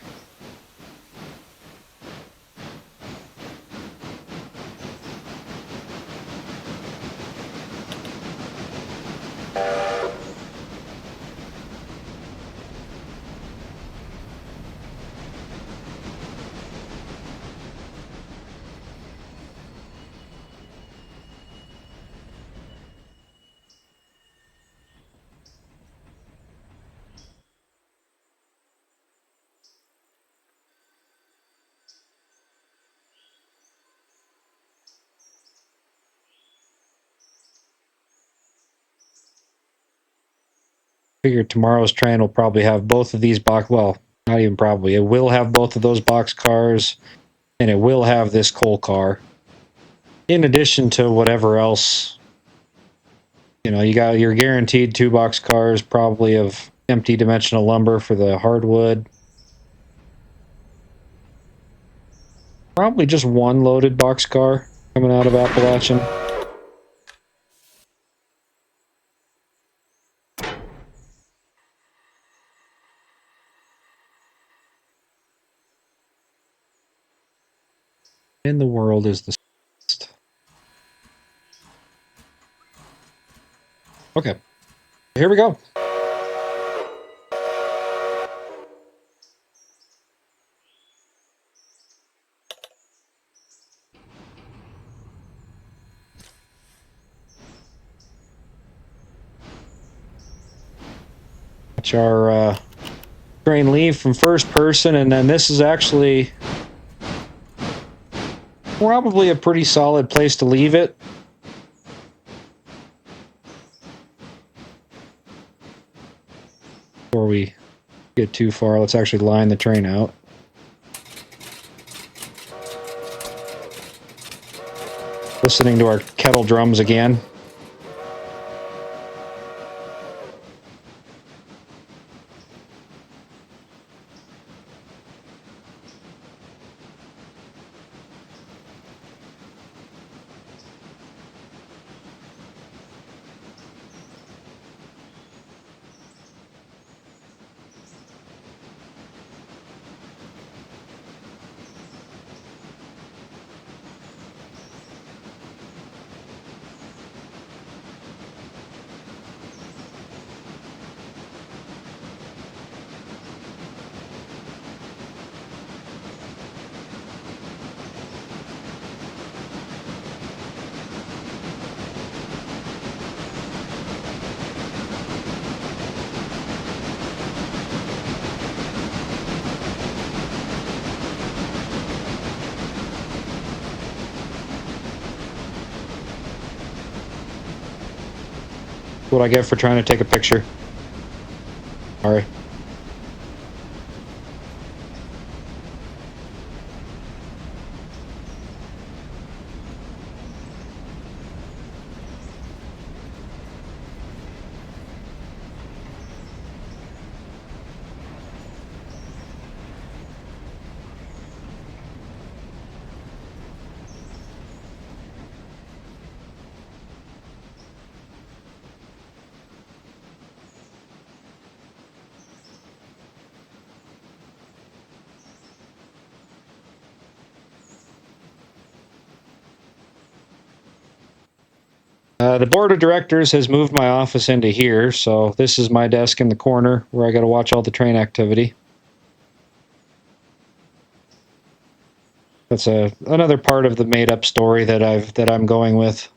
Figured tomorrow's train will probably have both of these box. Well, not even probably. It will have both of those box cars, and it will have this coal car. In addition to whatever else, you're guaranteed 2 box cars, probably of empty dimensional lumber for the hardwood. Probably just 1 loaded box car coming out of Appalachian. in the world is the best? Okay, here we go. Watch our train leave from first person, and then this is actually probably a pretty solid place to leave it. Before we get too far, let's actually line the train out. Listening to our kettle drums again. What I get for trying to take a picture. Sorry. The board of directors has moved my office into here, so this is my desk in the corner where I got to watch all the train activity. That's another part of the made-up story that I'm going with.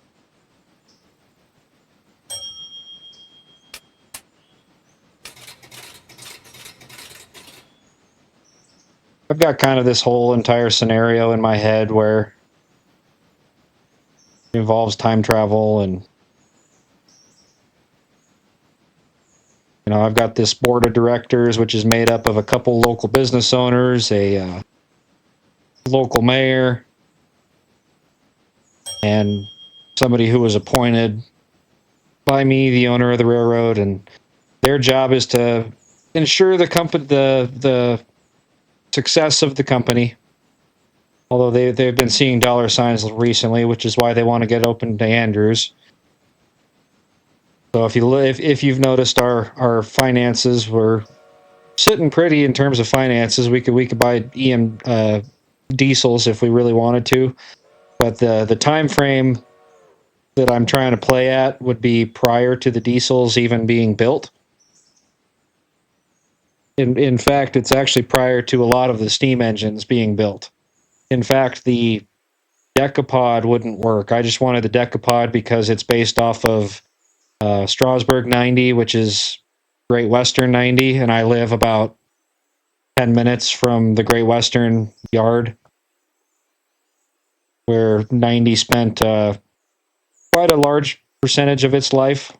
I've got kind of this whole entire scenario in my head where it involves time travel, and I've got this board of directors which is made up of a couple local business owners, a local mayor, and somebody who was appointed by me, the owner of the railroad, and their job is to ensure the success of the company. Although they've been seeing dollar signs recently, which is why they want to get open to Andrews. So if you've noticed, our finances were sitting pretty in terms of finances. We could buy diesels if we really wanted to, but the time frame that I'm trying to play at would be prior to the diesels even being built. In fact, it's actually prior to a lot of the steam engines being built. In fact, the decapod wouldn't work. I just wanted the decapod because it's based off of Strasburg 90, which is Great Western 90, and I live about 10 minutes from the Great Western yard where 90 spent quite a large percentage of its life.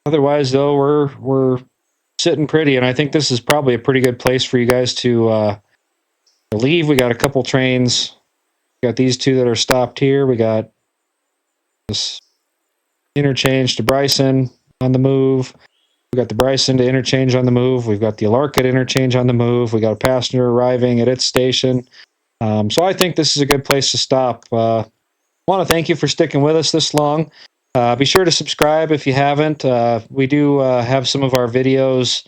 Otherwise, though, we're sitting pretty, and I think this is probably a pretty good place for you guys to leave. We got a couple trains. We got these two that are stopped here. We got this interchange to Bryson on the move. We got the Bryson to interchange on the move. We've got the Alarka to interchange on the move. We got a passenger arriving at its station. So I think this is a good place to stop. I want to thank you for sticking with us this long. Be sure to subscribe if you haven't. We do have some of our videos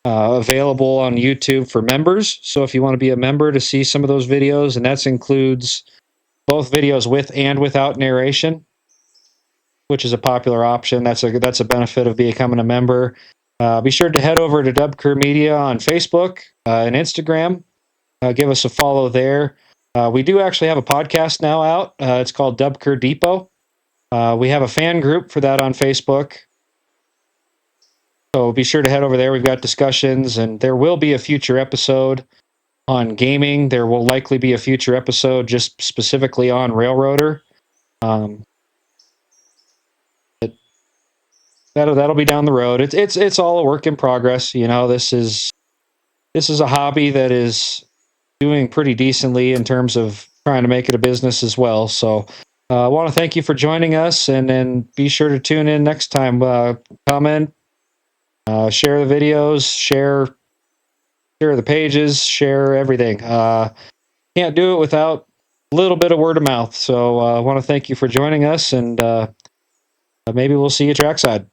available on YouTube for members. So if you want to be a member to see some of those videos, and that includes both videos with and without narration, which is a popular option. That's a benefit of becoming a member. Be sure to head over to Dubkir Media on Facebook and Instagram. Give us a follow there. We do actually have a podcast now out. It's called Dubkir Depot. We have a fan group for that on Facebook. So be sure to head over there. We've got discussions, and there will be a future episode on gaming. There will likely be a future episode just specifically on Railroader. Um, that'll be down the road. It's all a work in progress. You know, this is a hobby that is doing pretty decently in terms of trying to make it a business as well. So I want to thank you for joining us, and then be sure to tune in next time. Comment, share the videos, share the pages, share everything. Can't do it without a little bit of word of mouth. So I want to thank you for joining us, and maybe we'll see you trackside.